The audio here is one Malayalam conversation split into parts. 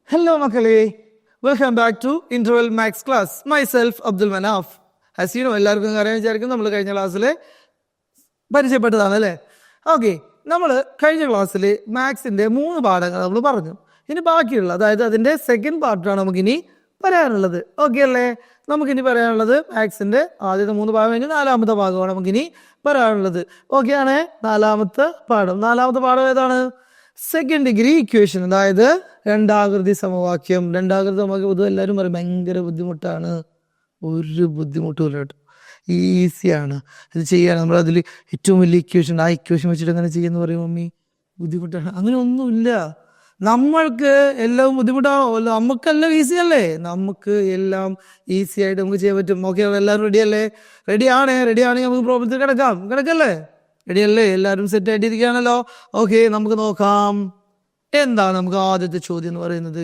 Hello Makale, welcome back to Interval Max class. Myself Abdul Manaf. As you know, എല്ലാവർക്കും അറിയാൻ വിചാരിക്കും നമ്മൾ കഴിഞ്ഞ ക്ലാസ്സിൽ പരിചയപ്പെട്ടതാണ് അല്ലേ? ഓക്കെ, നമ്മൾ കഴിഞ്ഞ ക്ലാസ്സിൽ മാത്സിന്റെ 3 പാഠങ്ങൾ നമ്മൾ പറഞ്ഞു. ഇനി ബാക്കിയുള്ള, അതായത് അതിന്റെ സെക്കൻഡ് പാർട്ടാണ് നമുക്കിനി പറയാനുള്ളത്. ഓക്കെ അല്ലേ? നമുക്കിനി പറയാനുള്ളത് മാത്സിന്റെ ആദ്യത്തെ 3 ഭാഗം കഴിഞ്ഞ് 4ാമത്തെ ഭാഗമാണ് നമുക്കിനി പറയാനുള്ളത്. ഓക്കെ ആണ്? 4ാമത്തെ പാഠം ഏതാണ്? സെക്കൻഡ് ഡിഗ്രി ഇക്വേഷൻ, അതായത് രണ്ടാകൃതി സമവാക്യം. പൊതുവെ എല്ലാവരും പറയും ഭയങ്കര ബുദ്ധിമുട്ടാണ്. ഒരു ബുദ്ധിമുട്ടുമില്ല കേട്ടോ, ഈസിയാണ് ഇത് ചെയ്യാൻ. നമ്മളതിൽ ഏറ്റവും വലിയ ഇക്വേഷൻ, ആ ഇക്വേഷൻ വെച്ചിട്ട് അങ്ങനെ ചെയ്യുന്ന പറയും മമ്മി ബുദ്ധിമുട്ടാണ്. അങ്ങനെ ഒന്നുമില്ല. നമ്മൾക്ക് എല്ലാം ബുദ്ധിമുട്ടാണോ? നമുക്കെല്ലാം ഈസി അല്ലേ? നമുക്ക് എല്ലാം ഈസി ആയിട്ട് നമുക്ക് ചെയ്യാൻ പറ്റും. ഓക്കെ, എല്ലാവരും റെഡിയാണെങ്കിൽ നമുക്ക് പ്രോബ്ലത്തിൽ കിടക്കല്ലേ? റെഡിയല്ലേ? എല്ലാവരും സെറ്റ് ആയിട്ടിരിക്കുകയാണല്ലോ. ഓക്കെ, നമുക്ക് നോക്കാം. എന്താണ് നമുക്ക് ആദ്യത്തെ ചോദ്യം എന്ന് പറയുന്നത്?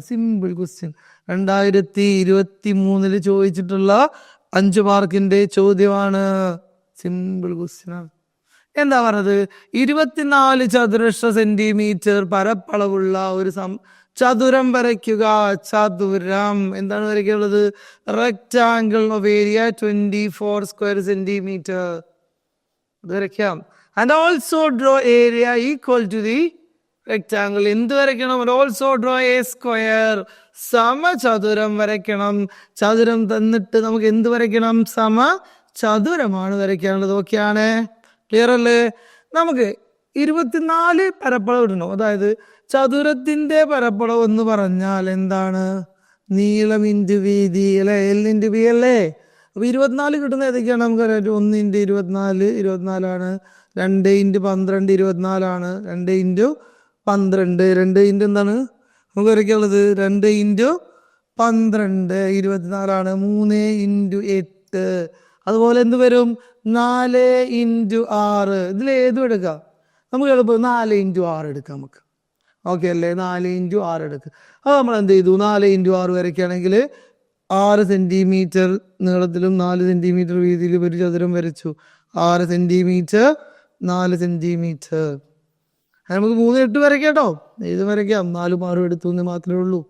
Simple question. 2023 ചോദിച്ചിട്ടുള്ള 5 മാർക്കിന്റെ ചോദ്യമാണ്. സിമ്പിൾ ക്വസ്റ്റ്യൻ ആണ്. എന്താ പറഞ്ഞത്? 24 ചതുരശ്ര സെന്റിമീറ്റർ പരപ്പളവുള്ള ഒരു ചതുരം വരയ്ക്കുക. ചതുരം എന്താണ് വരയ്ക്കാനുള്ളത്? Rectangle of area 24 square centimetre. അത് വരയ്ക്കാം. And also draw area equal to the rectangle. എന്ത് വരയ്ക്കണം? Also draw a square. സമചതുരം വരയ്ക്കണം. ചതുരം തന്നിട്ട് നമുക്ക് എന്ത് വരയ്ക്കണം? സമചതുരമാണ് വരയ്ക്കാനുള്ളത്. ഓക്കെയാണ്? ക്ലിയർ അല്ലേ? നമുക്ക് 24 പരപ്പളവ് ഇടണം. അതായത് ചതുരത്തിന്റെ പരപ്പളവ് എന്ന് പറഞ്ഞാൽ എന്താണ്? നീളം ഇൻറ്റു വീതി അല്ലെ? L ഇൻറ്റു ബി അല്ലേ? അപ്പൊ 24 കിട്ടുന്ന ഏതൊക്കെയാണ്? നമുക്കറിയാം. 1 ഇൻറ്റു 24 ആണ്. 2 ഇൻറ്റു 12 24 ആണ്. 2 ഇൻറ്റു 12 2 ഇൻറ്റു എന്താണ് നമുക്ക് വരയ്ക്കാനുള്ളത്? 2 ഇൻറ്റു 12 24 ആണ്. 3 ഇൻറ്റു 8. അതുപോലെ എന്ത് വരും? 4 ഇൻറ്റു 6. ഇതിൽ ഏതും എടുക്കാം. നമുക്ക് എളുപ്പം 4 ഇൻറ്റു 6 എടുക്കാം നമുക്ക്. ഓക്കെ അല്ലേ? 4 ഇൻറ്റു 6 എടുക്കുക. അത് നമ്മൾ എന്ത് ചെയ്തു? 4 ഇൻറ്റു 6 വരയ്ക്കുകയാണെങ്കിൽ 6 സെന്റിമീറ്റർ നീളത്തിലും 4 സെന്റിമീറ്റർ വീതിയിലും ഒരു ചതുരം വരച്ചു. 6 സെന്റിമീറ്റർ 4 സെന്റിമീറ്റർ. നമുക്ക് 3 8 വരയ്ക്കാം കേട്ടോ. ഇത് വരയ്ക്കാം. 4 6 എടുത്തു എന്ന് മാത്രമേ ഉള്ളൂ.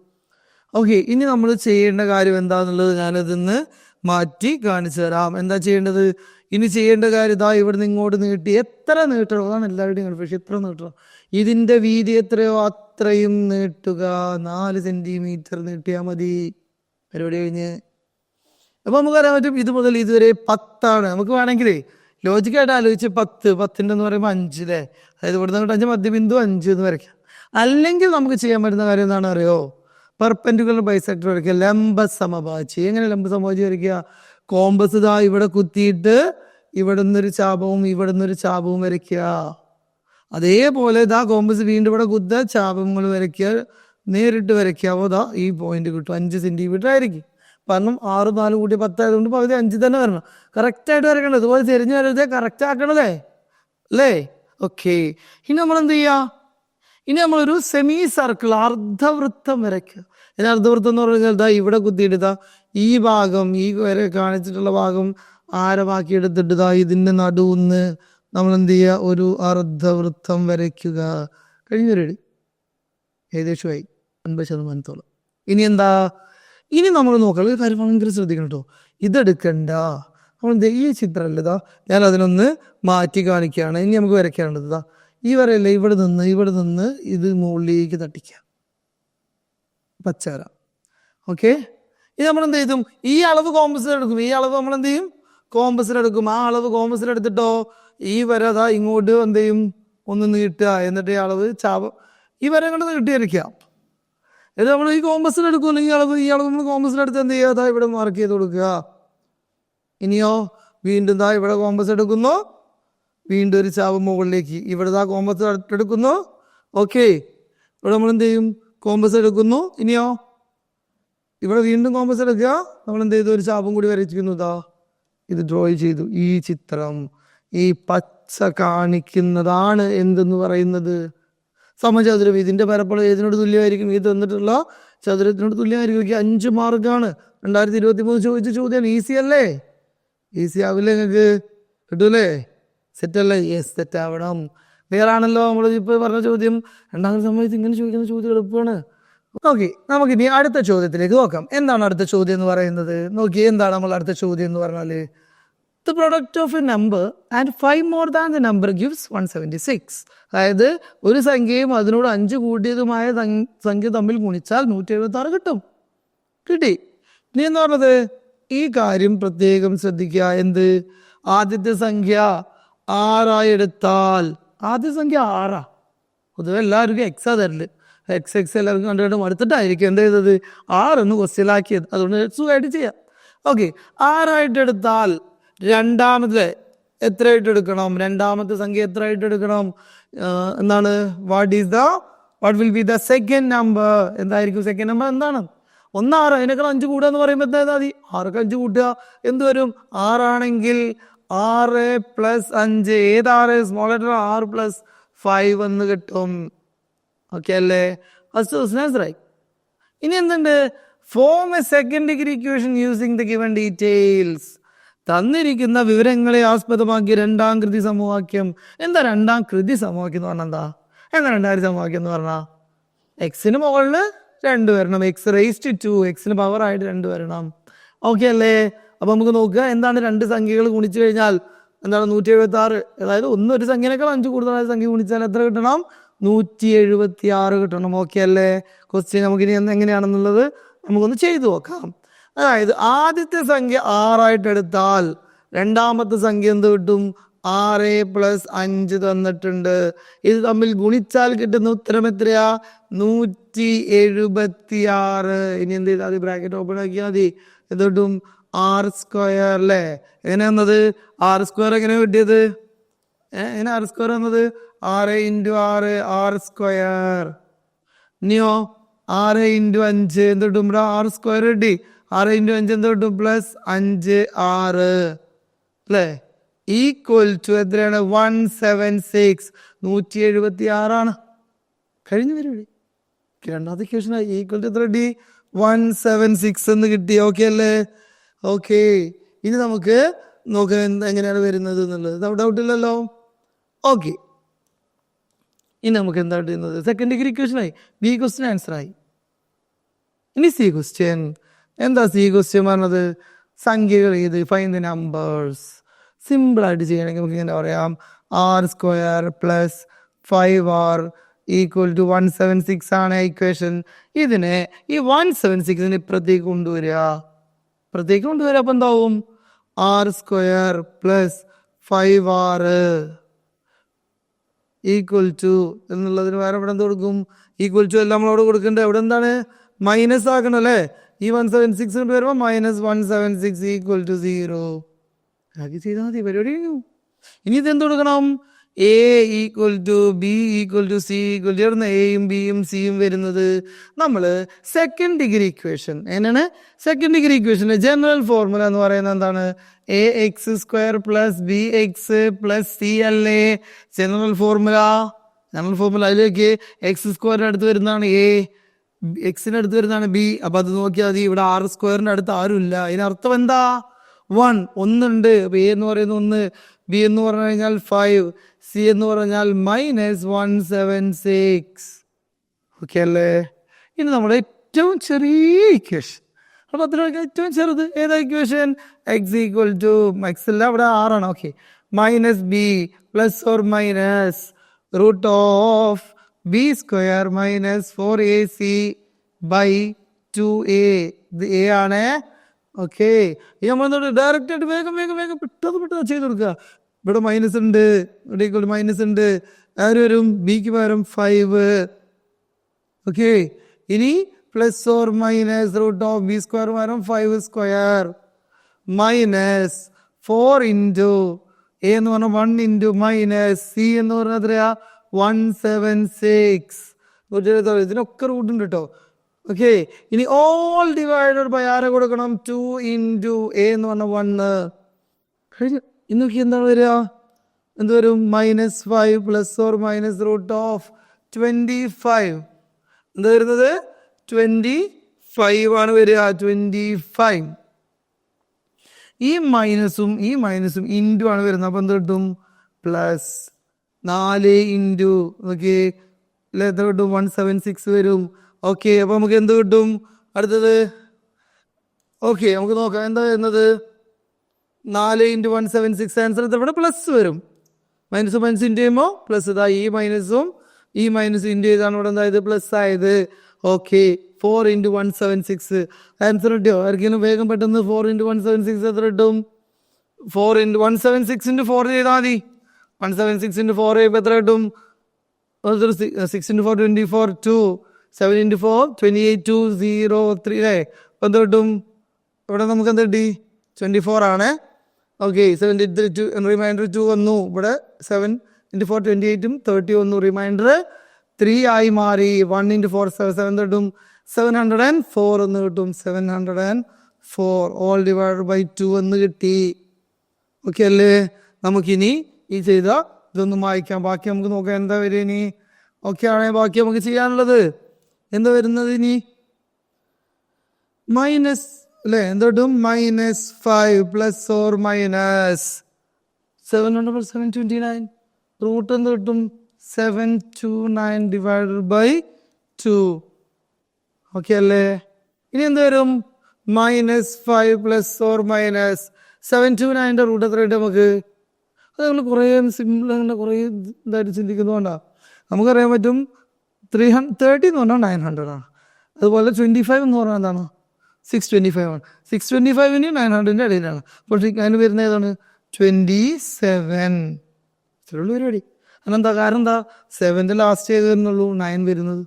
ഓക്കെ, ഇനി നമ്മൾ ചെയ്യേണ്ട കാര്യം എന്താണെന്നുള്ളത് ഞാനതിന്ന് മാറ്റി കാണിച്ചു തരാം. എന്താ ചെയ്യേണ്ടത്? ഇനി ചെയ്യേണ്ട കാര്യം ഇതാ ഇവിടെ നിന്ന് ഇങ്ങോട്ട് നീട്ടി. എത്ര നീട്ടണോ? അതാണ് എല്ലാവരുടെയും കൺഫ്യൂഷൻ. എത്ര നീട്ടണം? ഇതിന്റെ വീതി എത്രയോ അത്രയും നീട്ടുക. 4 സെന്റിമീറ്റർ നീട്ടിയാൽ മതി. പരിപാടി കഴിഞ്ഞ്. അപ്പൊ നമുക്ക് അറിയാൻ പറ്റും ഇത് മുതൽ ഇതുവരെ 10 ആണ്. നമുക്ക് വേണമെങ്കിലേ ലോജിക്കായിട്ട് ആലോചിച്ച് 10 എന്ന് പറയുമ്പോൾ 5 അല്ലേ? അതായത് ഇവിടെ നിന്ന് 5 മധ്യബിന്ദു 5 എന്ന് വരയ്ക്കാം. അല്ലെങ്കിൽ നമുക്ക് ചെയ്യാൻ പറ്റുന്ന കാര്യം എന്താണ് അറിയോ? പെർപെൻഡിക്കുലർ ബൈസെക്ടർ വരയ്ക്കുക. ലംബ സമഭാജി. എങ്ങനെ ലംബ സമഭാജി വരയ്ക്കുക? കോമ്പസ് ഇതാ ഇവിടെ കുത്തിയിട്ട് ഇവിടെ നിന്നൊരു ചാപവും ഇവിടെ നിന്നൊരു ചാപവും വരയ്ക്കുക. അതേപോലെ ഇതാ കോമ്പസ് വീണ്ടും ഇവിടെ കുത്തുക, ചാപങ്ങൾ വരയ്ക്കുക, നേരിട്ട് വരയ്ക്കാവോ? ഇതാ ഈ പോയിന്റ് കിട്ടും. 5 സെന്റിമീറ്റർ ആയിരിക്കും. കാരണം 6 4 കൂട്ടി 10 ആയതുകൊണ്ട് പകുതി 5 തന്നെ വരണം. കറക്റ്റായിട്ട് വരയ്ക്കണം. ഇതുപോലെ തിരിഞ്ഞു വരരുതേ, കറക്റ്റ് ആക്കണതേ അല്ലേ? ഓക്കെ, ഇനി നമ്മൾ എന്ത് ചെയ്യാ? ഇനി നമ്മളൊരു സെമി സർക്കിൾ, അർദ്ധവൃത്തം വരയ്ക്കുക. ഇനി അർദ്ധവൃത്തം എന്ന് പറഞ്ഞാൽ ഇതാ ഇവിടെ കുത്തിയിടുക. ഈ ഭാഗം, ഈ വരെ കാണിച്ചിട്ടുള്ള ഭാഗം ആരമാക്കി എടുത്തിട്ട് ഇതാ ഇതിന്റെ നടുവിന്ന് നമ്മൾ എന്ത് ചെയ്യുക? ഒരു അർദ്ധവൃത്തം വരയ്ക്കുക. കഴിഞ്ഞൊരു ഏകദേശമായി 50%. ഇനി എന്താ? ഇനി നമ്മൾ നോക്കാം. ഒരു കാര്യം ഭയങ്കര ശ്രദ്ധിക്കണം കേട്ടോ. ഇതെടുക്കണ്ട. നമ്മൾ ഈ ചിത്രമല്ല, ഇതാ ഞാൻ അതിനൊന്ന് മാറ്റി കാണിക്കുകയാണ്. ഇനി നമുക്ക് വരയ്ക്കാനുള്ളത് ഇതാ ഈ വരയല്ലേ? ഇവിടെ നിന്ന് ഇത് മുകളിലേക്ക് തട്ടിക്കുക. പച്ചര. ഓക്കെ, ഇത് നമ്മൾ എന്ത് ചെയ്തും? ഈ അളവ് കോമ്പസിലെടുക്കും. ഈ അളവ് നമ്മൾ എന്ത് ചെയ്യും? കോമ്പസിലെടുക്കും. ആ അളവ് കോമ്പസിലെടുത്തിട്ടോ ഈ വര അതാ ഇങ്ങോട്ട് എന്ത് ചെയ്യും? ഒന്ന് നീട്ടുക. എന്നിട്ട് ഈ അളവ് ഈ വര കൊണ്ട് നീട്ടി വരയ്ക്കാം. ഇത് നമ്മൾ ഈ കോമ്പസിലെടുക്കും. അല്ലെങ്കിൽ ഈ അളവ് നമ്മൾ കോമ്പസിലെടുത്ത് എന്ത് ചെയ്യുക? അതാ ഇവിടെ മാർക്ക് ചെയ്ത് കൊടുക്കുക. ഇനിയോ വീണ്ടും ദാ ഇവിടെ കോമ്പസ് എടുക്കുന്നു. വീണ്ടും ഒരു ചാപം മുകളിലേക്ക്. ഇവിടെ ദാ കോമ്പസ് എടുക്കുന്നു. ഓക്കെ, ഇവിടെ നമ്മൾ എന്ത് ചെയ്യും? കോമ്പസ് എടുക്കുന്നു. ഇനിയോ ഇവിടെ വീണ്ടും കോമ്പസ് എടുക്കുക. നമ്മൾ എന്ത് ചെയ്തു? ഒരു ചാപം കൂടി വരച്ചിരിക്കുന്നു. ഇതാ ഇത് ഡ്രോ ചെയ്തു. ഈ ചിത്രം, ഈ പച്ച കാണിക്കുന്നതാണ് എന്തെന്ന് പറയുന്നത്? സമചതുരം. ഇതിന്റെ പരപ്പളവ് ഏതിനോട് തുല്യമായിരിക്കും? ഇത് തന്നിട്ടുള്ള ചതുരത്തിനോട് തുല്യമായിരിക്കും. 5 മാർക്കാണ്. 2023 ചോദിച്ച ചോദ്യമാണ്. ഈസി അല്ലേ? ഈസി ആവില്ലേ? നിങ്ങൾക്ക് കിട്ടൂലേ? സെറ്റ് അല്ലേ? യെസ്, സെറ്റ് ആവണം. ക്ലിയർ ആണല്ലോ? നമ്മൾ ഇപ്പോൾ പറഞ്ഞ ചോദ്യം. രണ്ടാമത്തെ സമയത്ത് ഇങ്ങനെ ചോദിക്കുന്ന ചോദ്യം എളുപ്പമാണ്. ഓക്കെ, നമുക്കിനി അടുത്ത ചോദ്യത്തിലേക്ക് നോക്കാം. എന്താണ് അടുത്ത ചോദ്യം എന്ന് പറയുന്നത്? നോക്കി, എന്താണ് നമ്മൾ അടുത്ത ചോദ്യം എന്ന് പറഞ്ഞാല്, the product of A number and 5 more than the number gives 176. അതായത് ഒരു സംഖ്യയും അതിനോട് 5 കൂടിയതുമായ സംഖ്യ തമ്മിൽ ഗുണിച്ചാൽ 176 കിട്ടും. കിട്ടി. ഇനി എന്ന് പറഞ്ഞത്, ഈ കാര്യം പ്രത്യേകം ശ്രദ്ധിക്കുക. എന്ത്? ആദ്യത്തെ സംഖ്യ 6 എടുത്താൽ, ആദ്യ സംഖ്യ 6. പൊതുവെ എല്ലാവർക്കും എക്സാ തരല്. എക്സ് എല്ലാവർക്കും കണ്ടുകൊണ്ട് മടുത്തിട്ടായിരിക്കും എന്ത് ചെയ്തത്, 6 ക്വസ്റ്റ്യനാക്കിയത്. അതുകൊണ്ട് സുഖമായിട്ട് ചെയ്യാം. ഓക്കെ, 6 എടുത്താൽ രണ്ടാമത്തെ എത്രയായിട്ട് എടുക്കണം? രണ്ടാമത്തെ സംഖ്യ എത്രയായിട്ട് എടുക്കണം? എന്താണ്? What will be the second number? എന്തായിരിക്കും സെക്കൻഡ് നമ്പർ? എന്താണ്? 6. അതിനേക്കാൾ 5 കൂടുക എന്ന് പറയുമ്പോൾ എന്താ മതി? 6ക്ക് 5 കൂട്ടുക. എന്ത് വരും? 6 6 + 5. ഏത് 6? സ്മോൾ ലെറ്റർ 6 + 5 എന്ന് കിട്ടും. ഓക്കെ അല്ലേ? ഫസ്റ്റ് ക്വസ്റ്റ്യൻ ആൻസറായി. ഇനി എന്തുണ്ട്? Form a second degree equation using the given details. തന്നിരിക്കുന്ന വിവരങ്ങളെ ആസ്പദമാക്കി രണ്ടാം കൃതി സമവാക്യം. എന്താ രണ്ടാം കൃതി സമവാക്യം എന്ന് പറഞ്ഞാൽ? എന്താ രണ്ടാം സമവാക്യം എന്ന് പറഞ്ഞാൽ? എക്സിന് മുകളിൽ 2 വരണം, x⁻², എക്സിന് പവറായിട്ട് 2 വരണം. ഓക്കെ അല്ലേ? അപ്പൊ നമുക്ക് നോക്കുക, എന്താണ് 2 സംഖ്യകൾ ഗുണിച്ചു കഴിഞ്ഞാൽ എന്താണ്? 176. അതായത് ഒരു സംഖ്യനേക്കാൾ 5 കൂടുതലായ സംഖ്യ ഗുണിച്ചാൽ എത്ര കിട്ടണം? 176 കിട്ടണം. ഓക്കെ അല്ലേ? ക്വസ്റ്റ്യൻ നമുക്കിനി എങ്ങനെയാണെന്നുള്ളത് നമുക്കൊന്ന് ചെയ്തു നോക്കാം. അതായത് ആദ്യത്തെ സംഖ്യ 6 എടുത്താൽ രണ്ടാമത്തെ സംഖ്യ എന്ത് കിട്ടും? 6 + 5 തന്നിട്ടുണ്ട്. ഇത് തമ്മിൽ ഗുണിച്ചാൽ കിട്ടുന്ന ഉത്തരം എത്രയാ? 176. ഇനി എന്ത് ചെയ്താൽ മതി? ബ്രാക്കറ്റ് ഓപ്പൺ ആക്കിയാൽ മതി. എന്ത് കിട്ടും? r². അല്ലേ? എങ്ങനെ വന്നത്? r² എങ്ങനെ കിട്ടിയത്? എങ്ങനെ r² വന്നത്? 6 × 6 r². ഇനിയോ 6 × 5 എന്ത് കിട്ടും? r² കിട്ടി. 6 × 5 എന്ത് കിട്ടും? +5r. അല്ലേ? ഈക്വൽ ടു എത്രയാണ്? 176. 176 കഴിഞ്ഞു വരും. രണ്ടാമത്തെ ഇക്വേഷൻ ഈക്വൽ ടു എത്ര കിട്ടി? 176 എന്ന് കിട്ടി. ഓക്കെ അല്ലേ? ഓക്കെ, ഇനി നമുക്ക് നോക്കാം എങ്ങനെയാണ് വരുന്നത് എന്നുള്ളത്. ഡൗട്ട് ഇല്ലല്ലോ? ഓക്കെ, ഇനി നമുക്ക് എന്താണ് ചെയ്യുന്നത്? സെക്കൻഡ് ഡിഗ്രി ഇക്വേഷനായി. ബി ക്വസ്റ്റ്യൻ ആൻസറായി. ഇനി സി ക്വസ്റ്റ്യൻ. എന്താ സി ക്വസ്റ്റ്യൻ പറഞ്ഞത്? സംഖ്യകൾ ഏത്? Find the numbers. സിമ്പിൾ ആയിട്ട് ചെയ്യണമെങ്കിൽ നമുക്ക് ഇങ്ങനെ പറയാം, r² + 5r = 176 ആണ് ഇക്വേഷൻ. ഇതിനെ ഈ 176 ഇപ്പുറത്തേക്ക് കൊണ്ടുവരിക. അപ്പൊ എന്താവും? r² + 5r = എന്നുള്ളതിന് വേറെ ഇവിടെ എന്ത് കൊടുക്കും? ഈക്വൽ ടു എല്ലാം നമ്മളവിടെ കൊടുക്കേണ്ടത്. എവിടെ എന്താണ്? മൈനസ് ആക്കണം അല്ലേ? ഈ 176 കൊണ്ട് വരുമ്പോൾ -176 = 0 ആക്കി ചെയ്താൽ മതി. പരിപാടി കഴിഞ്ഞു. ഇനി ഇത് എന്ത് കൊടുക്കണം? a = b = c = എയും ബിയും സിയും വരുന്നത് നമ്മൾ സെക്കൻഡ് ഡിഗ്രി ഇക്വേഷൻ. എങ്ങനെയാണ് സെക്കൻഡ് ഡിഗ്രി ഇക്വേഷന്റെ ജനറൽ ഫോർമുല എന്ന് പറയുന്നത്? എന്താണ്? ax² + bx + c അല്ലേ ജനറൽ ഫോർമുല? അതിലേക്ക് x² അടുത്ത് വരുന്നതാണ് a, എക്സിന് അടുത്ത് വരുന്നതാണ് b. അപ്പൊ അത് നോക്കിയാൽ മതി. ഇവിടെ r² അടുത്ത് ആരും ഇല്ല. ഇതിനർത്ഥം എന്താ? 1 ഒന്നുണ്ട്. അപ്പൊ a എന്ന് പറയുന്നത് 1, b എന്ന് പറഞ്ഞു കഴിഞ്ഞാൽ 5, c എന്ന് പറഞ്ഞാൽ -176. ഓക്കെ അല്ലേ? ഇനി നമ്മുടെ ഏറ്റവും ചെറിയ ഇക്വേഷൻ, അപ്പൊ ഏറ്റവും ചെറുത് ഏതാ ഇക്വേഷൻ? x = x അല്ല, അവിടെ 6 ആണ്. Okay, -b ± √b² - 4ac/2a. ഇത് a ആണ്. ഓക്കെ, ഈ നമ്മൾ ഡയറക്റ്റ് ആയിട്ട് വേഗം പെട്ടെന്ന് ചെയ്ത് കൊടുക്കുക. ഇവിടെ മൈനസ് ഉണ്ട്, ഇവിടെ മൈനസ് ഉണ്ട്. ആര് വരും? ബിക്ക് പകരം 5. ഓക്കെ, ഇനി ± √b² പകരം 5² -4 × a എന്ന് പറഞ്ഞാൽ 1 × - c എന്ന് പറഞ്ഞാൽ എത്രയാ? 176. ഇതിനൊക്കെ റൂട്ട് ഉണ്ട് കേട്ടോ. ഓക്കെ, ഇനി ഓൾ ഡിവൈഡഡ് ബൈ ആരെ കൊടുക്കണം? 2 × a എന്ന് പറഞ്ഞ 1 കഴിഞ്ഞു. ഇന്നൊക്കെ എന്താണ് വരിക? എന്ത് വരും? -5 ± √25. എന്താ വരുന്നത്? 25 ആണ് വരിക. 25. ഈ മൈനസും ഇൻറ്റു ആണ് വരുന്നത്. അപ്പൊ എന്ത് കിട്ടും? +4 × നോക്കിയേ എത്ര കിട്ടും? 176 വരും. ഓക്കെ, അപ്പൊ നമുക്ക് എന്ത് കിട്ടും അടുത്തത്? ഓക്കെ, നമുക്ക് നോക്കാം എന്താ വരുന്നത്. 4 × 176 ആൻസർ ഇവിടെ പ്ലസ് വരും. മൈനസ് മൈനസ് ഇൻറ്റു ചെയ്യുമ്പോൾ പ്ലസ്. ഇതാ ഈ മൈനസും ഈ മൈനസ് ഇൻറ്റു ചെയ്താണ് ഇവിടെ എന്തായത് പ്ലസ് ആയത്. ഓക്കെ, 4 × 176 ആൻസർ കിട്ടിയോ? ആർക്കെങ്കിലും വേഗം പെട്ടെന്ന് 4 × 176 എത്ര കിട്ടും? 4 × 176 × 4 ചെയ്താൽ മതി. 176 × 4 ചെയ്യുമ്പോൾ എത്ര കിട്ടും? 6 × 4 24 2 7 × 4 28 2 0 3 അല്ലേ? അപ്പം എന്ത് കിട്ടും? ഇവിടെ നമുക്ക് എന്ത് കിട്ടി? 24 ആണ്. ഓക്കെ, 73 റിമൈൻഡർ 2 വന്നു. ഇവിടെ 7 × 4 28 30 വന്നു. റിമൈൻഡർ 3 ആയി മാറി. 1 × 4 7 കിട്ടും. 704 എന്ന് കിട്ടും. 704 ഓൾ ഡിവൈഡഡ് ബൈ 2 എന്ന് കിട്ടി. ഓക്കെ അല്ലേ? നമുക്കിനി ഈ ചെയ്ത ഇതൊന്നും വായിക്കാം. ബാക്കി നമുക്ക് നോക്കാം എന്താ വരിക ഇനി. ഓക്കെ ആണേ ബാക്കി നമുക്ക് ചെയ്യാനുള്ളത് എന്താ വരുന്നത് ഇനി? മൈനസ് അല്ലേ? എന്ത് കിട്ടും? -5 പ്ലസ് ഓർ മൈനസ് 700 + 729 റൂട്ട് എന്ത് കിട്ടും? 729 ഡിവൈഡഡ് ബൈ 2. ഓക്കെ അല്ലേ? ഇനി എന്ത് വരും? -5 പ്ലസ് ഓർ മൈനസ് 729 റൂട്ട് എത്ര കിട്ടും നമുക്ക്? അത് നമ്മൾ കുറേ സിമ്പിൾ അങ്ങനെ കുറേ ഇതായിട്ട് ചിന്തിക്കുന്നതുകൊണ്ടാണ്. നമുക്കറിയാൻ പറ്റും 330 എന്ന് പറഞ്ഞാൽ 900 ആണ്. അതുപോലെ 25 എന്ന് പറഞ്ഞാൽ എന്താണ്? 625 ആണ്. 625 900 ഇടയിലാണ്. അപ്പോൾ അതിന് വരുന്ന ഏതാണ്? 27. ഇത്രയുള്ള പരിപാടി. അതെന്താ? കാരണം എന്താ? 7ന്റെ ലാസ്റ്റ് ഏത് വരുന്നുള്ളൂ? 9 വരുന്നത്.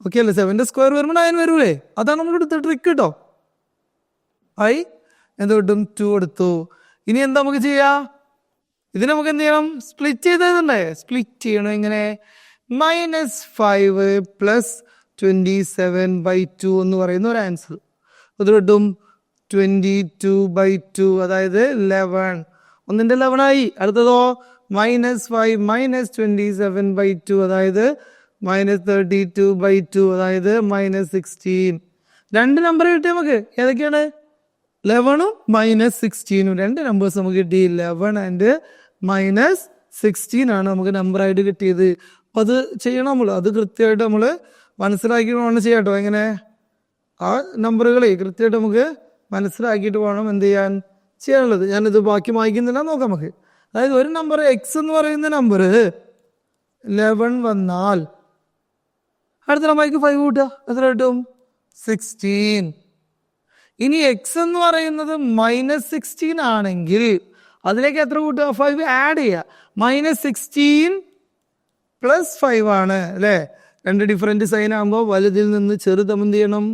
ഓക്കെ അല്ലേ? 7ന്റെ സ്ക്വയർ വരുമ്പോൾ 9 വരൂലേ? അതാണ് നമ്മൾ എടുത്ത ട്രിക്ക് കേട്ടോ. ആയി എന്ത് കിട്ടും? 2 എടുത്തു. ഇനി എന്താ നമുക്ക് ചെയ്യാം? ഇതിന് നമുക്ക് എന്ത് ചെയ്യണം? സ്പ്ലിറ്റ് ചെയ്തേ. സ്പ്ലിറ്റ് ചെയ്യണം. എങ്ങനെ? -5 പ്ലസ് 27/2 എന്ന് പറയുന്ന ഒരു ആൻസർ. അത് കിട്ടും 22/2, അതായത് 11. ഒന്നിന്റെ 11 ആയി. അടുത്തതോ -5 - 27/2, അതായത് -32/2, അതായത് -16. രണ്ട് നമ്പർ കിട്ടി നമുക്ക്. ഏതൊക്കെയാണ്? 11ഉം -16ഉം. രണ്ട് നമ്പേഴ്സ് നമുക്ക് കിട്ടി. 11 ആൻഡ് -16 ആണ് നമുക്ക് നമ്പറായിട്ട് കിട്ടിയത്. അപ്പം അത് ചെയ്യണം നമ്മൾ. അത് കൃത്യമായിട്ട് നമ്മൾ മനസ്സിലാക്കിയിട്ട് വേണം ചെയ്യാട്ടോ. എങ്ങനെ? ആ നമ്പറുകളെ കൃത്യമായിട്ട് നമുക്ക് മനസ്സിലാക്കിയിട്ട് വേണം എന്ത് ചെയ്യാനുള്ളത്. ഞാനിത് ബാക്കി വായിക്കുന്നില്ല, നോക്കാം നമുക്ക്. അതായത് ഒരു നമ്പർ എക്സ് എന്ന് പറയുന്ന നമ്പർ 11 വന്നാൽ അടുത്ത നമ്പർക്ക് 5 കൂട്ടുക, എത്ര കിട്ടും? 16. ഇനി എക്സ് എന്ന് പറയുന്നത് -16 ആണെങ്കിൽ അതിലേക്ക് എത്ര കൂട്ടുക? 5 ആഡ് ചെയ്യുക. -16 + 5 ആണ് അല്ലേ? രണ്ട് ഡിഫറെന്റ് സൈൻ ആകുമ്പോൾ വലുതിൽ നിന്ന് ചെറുത് എന്ത് ചെയ്യണം?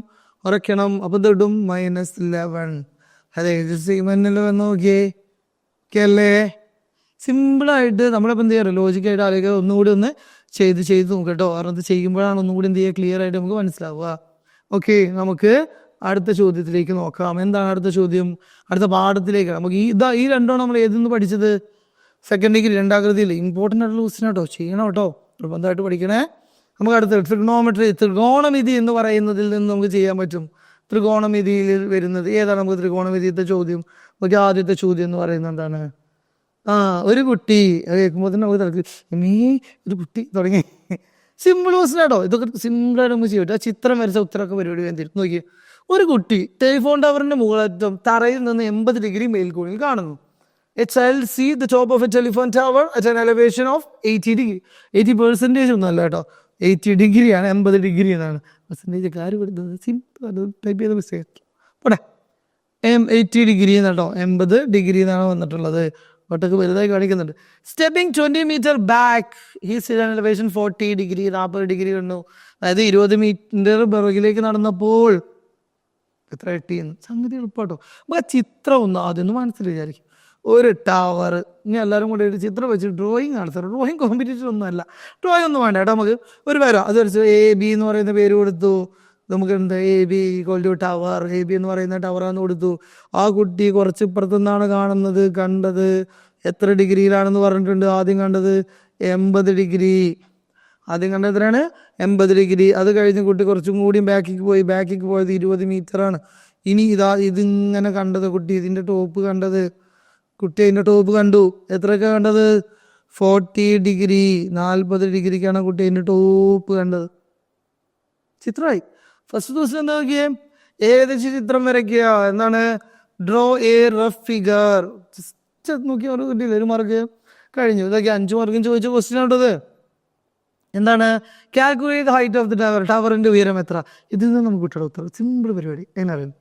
കുറയ്ക്കണം. അപ്പം തൊട്ടും -11. അതെ, സെയിമല്ലോ എന്ന് നോക്കിയേ. ഓക്കെ അല്ലേ? സിമ്പിളായിട്ട് നമ്മളിപ്പോൾ എന്ത് ചെയ്യാറ്? ലോജിക്കായിട്ട് ആലോചിക്കുക. ഒന്നുകൂടി ഒന്ന് ചെയ്ത് നോക്കട്ടോ. കാരണം ഇത് ചെയ്യുമ്പോഴാണ് ഒന്നുകൂടി എന്ത് ചെയ്യുക? ക്ലിയർ ആയിട്ട് നമുക്ക് മനസ്സിലാവുക. ഓക്കെ, നമുക്ക് അടുത്ത ചോദ്യത്തിലേക്ക് നോക്കാം. എന്താണ് അടുത്ത ചോദ്യം? അടുത്ത പാഠത്തിലേക്ക്. നമുക്ക് ഈ രണ്ടാണ് നമ്മൾ ഏതെന്ന് പഠിച്ചത്? സെക്കൻഡ് ഡിഗ്രി രണ്ടാകൃതിയിൽ. ഇമ്പോർട്ടൻ്റ് ആയിട്ടുള്ള ക്വസ്റ്റ്യൻ കേട്ടോ. ചെയ്യണം കേട്ടോ, നിർബന്ധമായിട്ട് പഠിക്കണേ. നമുക്ക് അടുത്ത ത്രികോണമിതി എന്ന് പറയുന്നതിൽ നിന്ന് നമുക്ക് ചെയ്യാൻ പറ്റും. ത്രികോണമിതിയിൽ വരുന്നത് ഏതാണ്? നമുക്ക് ത്രികോണമിതിയത്തെ ചോദ്യം. നമുക്ക് ആദ്യത്തെ ചോദ്യം എന്ന് പറയുന്നത് എന്താണ്? ഒരു കുട്ടി. കേൾക്കുമ്പോൾ തന്നെ നമുക്ക് തിരക്ക് ഒരു കുട്ടി തുടങ്ങി. സിമ്പിൾ ക്വസ്റ്റ്യൻ കേട്ടോ. ഇതൊക്കെ സിമ്പിളായിട്ട് നമുക്ക് ചെയ്യും. ആ ചിത്രം വരച്ച ഉത്തരമൊക്കെ പരിപാടി വേണ്ടി നോക്കി. ഒരു കുട്ടി ടെലിഫോൺ ടവറിന്റെ മുകളറ്റം തറയിൽ നിന്ന് 80 ഡിഗ്രി മേൽക്കോണിൽ കാണുന്നു. A child see the top of a telephone tower at an elevation of 80 degree. 80% ഒന്നും അല്ല കേട്ടോ, 80 ഡിഗ്രിയാണ്. 80 ഡിഗ്രി എന്നാണ് പെർസെൻറ്റേജ്. കാര്യം എടുത്തത് സിമ്പിൾ ടൈപ്പ് ചെയ്ത മിസ്റ്റേക്ക് പോട്ടെ. 80 ഡിഗ്രി എന്നാട്ടോ, 80 ഡിഗ്രി എന്നാണ് വന്നിട്ടുള്ളത്. ഒട്ടൊക്കെ വലുതായി കാണിക്കുന്നുണ്ട്. Stepping 20 metre back he's at elevation 40 degree. 40 degree കണ്ടു. അതായത് 20 മീറ്റർ പിറകിലേക്ക് നടന്നപ്പോൾ എത്ര കിട്ടിയെന്ന്. സംഗതി എളുപ്പമാട്ടോ. നമുക്ക് ആ ചിത്രം ഒന്ന് ആദ്യം ഒന്ന് മനസ്സിൽ വിചാരിക്കും. ഒരു ടവർ. ഇനി എല്ലാവരും കൂടെ ഒരു ചിത്രം വെച്ച് ഡ്രോയിങ് നടത്തുക. ഡ്രോയിങ് കോമ്പറ്റീഷൻ ഒന്നും അല്ല. ഡ്രോയിങ് ഒന്നും വേണ്ട കേട്ടോ. നമുക്ക് ഒരു പേരോ അത് വരച്ച് AB എന്ന് പറയുന്ന പേര് കൊടുത്തു. നമുക്ക് എന്താ AB = ടവർ. AB എന്ന് പറയുന്ന ടവറാന്ന് കൊടുത്തു. ആ കുട്ടി കുറച്ച് ഇപ്പുറത്തു നിന്നാണ് കണ്ടത്. എത്ര ഡിഗ്രിയിലാണെന്ന് പറഞ്ഞിട്ടുണ്ട്? ആദ്യം കണ്ടത് 80 ഡിഗ്രി. ആദ്യം കണ്ടത് എത്രയാണ്? 80 ഡിഗ്രി. അത് കഴിഞ്ഞ് കുട്ടി കുറച്ചും കൂടി ബാക്കിക്ക് പോയത് 20 മീറ്ററാണ്. ഇനി ഇതിങ്ങനെ കണ്ടത് കുട്ടി, ഇതിൻ്റെ ടോപ്പ് കണ്ടത്. കുട്ടി അതിൻ്റെ ടോപ്പ് കണ്ടു. എത്രയൊക്കെ കണ്ടത്? 40 ഡിഗ്രി. 40 ഡിഗ്രിക്കാണ് കുട്ടി അതിൻ്റെ ടോപ്പ് കണ്ടത്. ചിത്രമായി. ഫസ്റ്റ് ക്വസ്റ്റ്യൻ എന്താ നോക്കിയേ, ഏകദേശ ചിത്രം വരയ്ക്കുക. എന്താണ്? Draw A rough figure. നോക്കി കിട്ടിയില്ല, ഒരു മാർക്ക് കഴിഞ്ഞു. ഇതൊക്കെ 5 മാർക്കും ചോദിച്ച ക്വസ്റ്റ്യൻ ആണത്. എന്താണ്? Calculate height of the tower. ടവറിന്റെ ഉയരം എത്ര? ഇതിൽ നിന്ന് നമുക്ക് കിട്ടണം ഉത്തരം. സിമ്പിൾ പരിപാടി. എങ്ങനെ അറിയാം?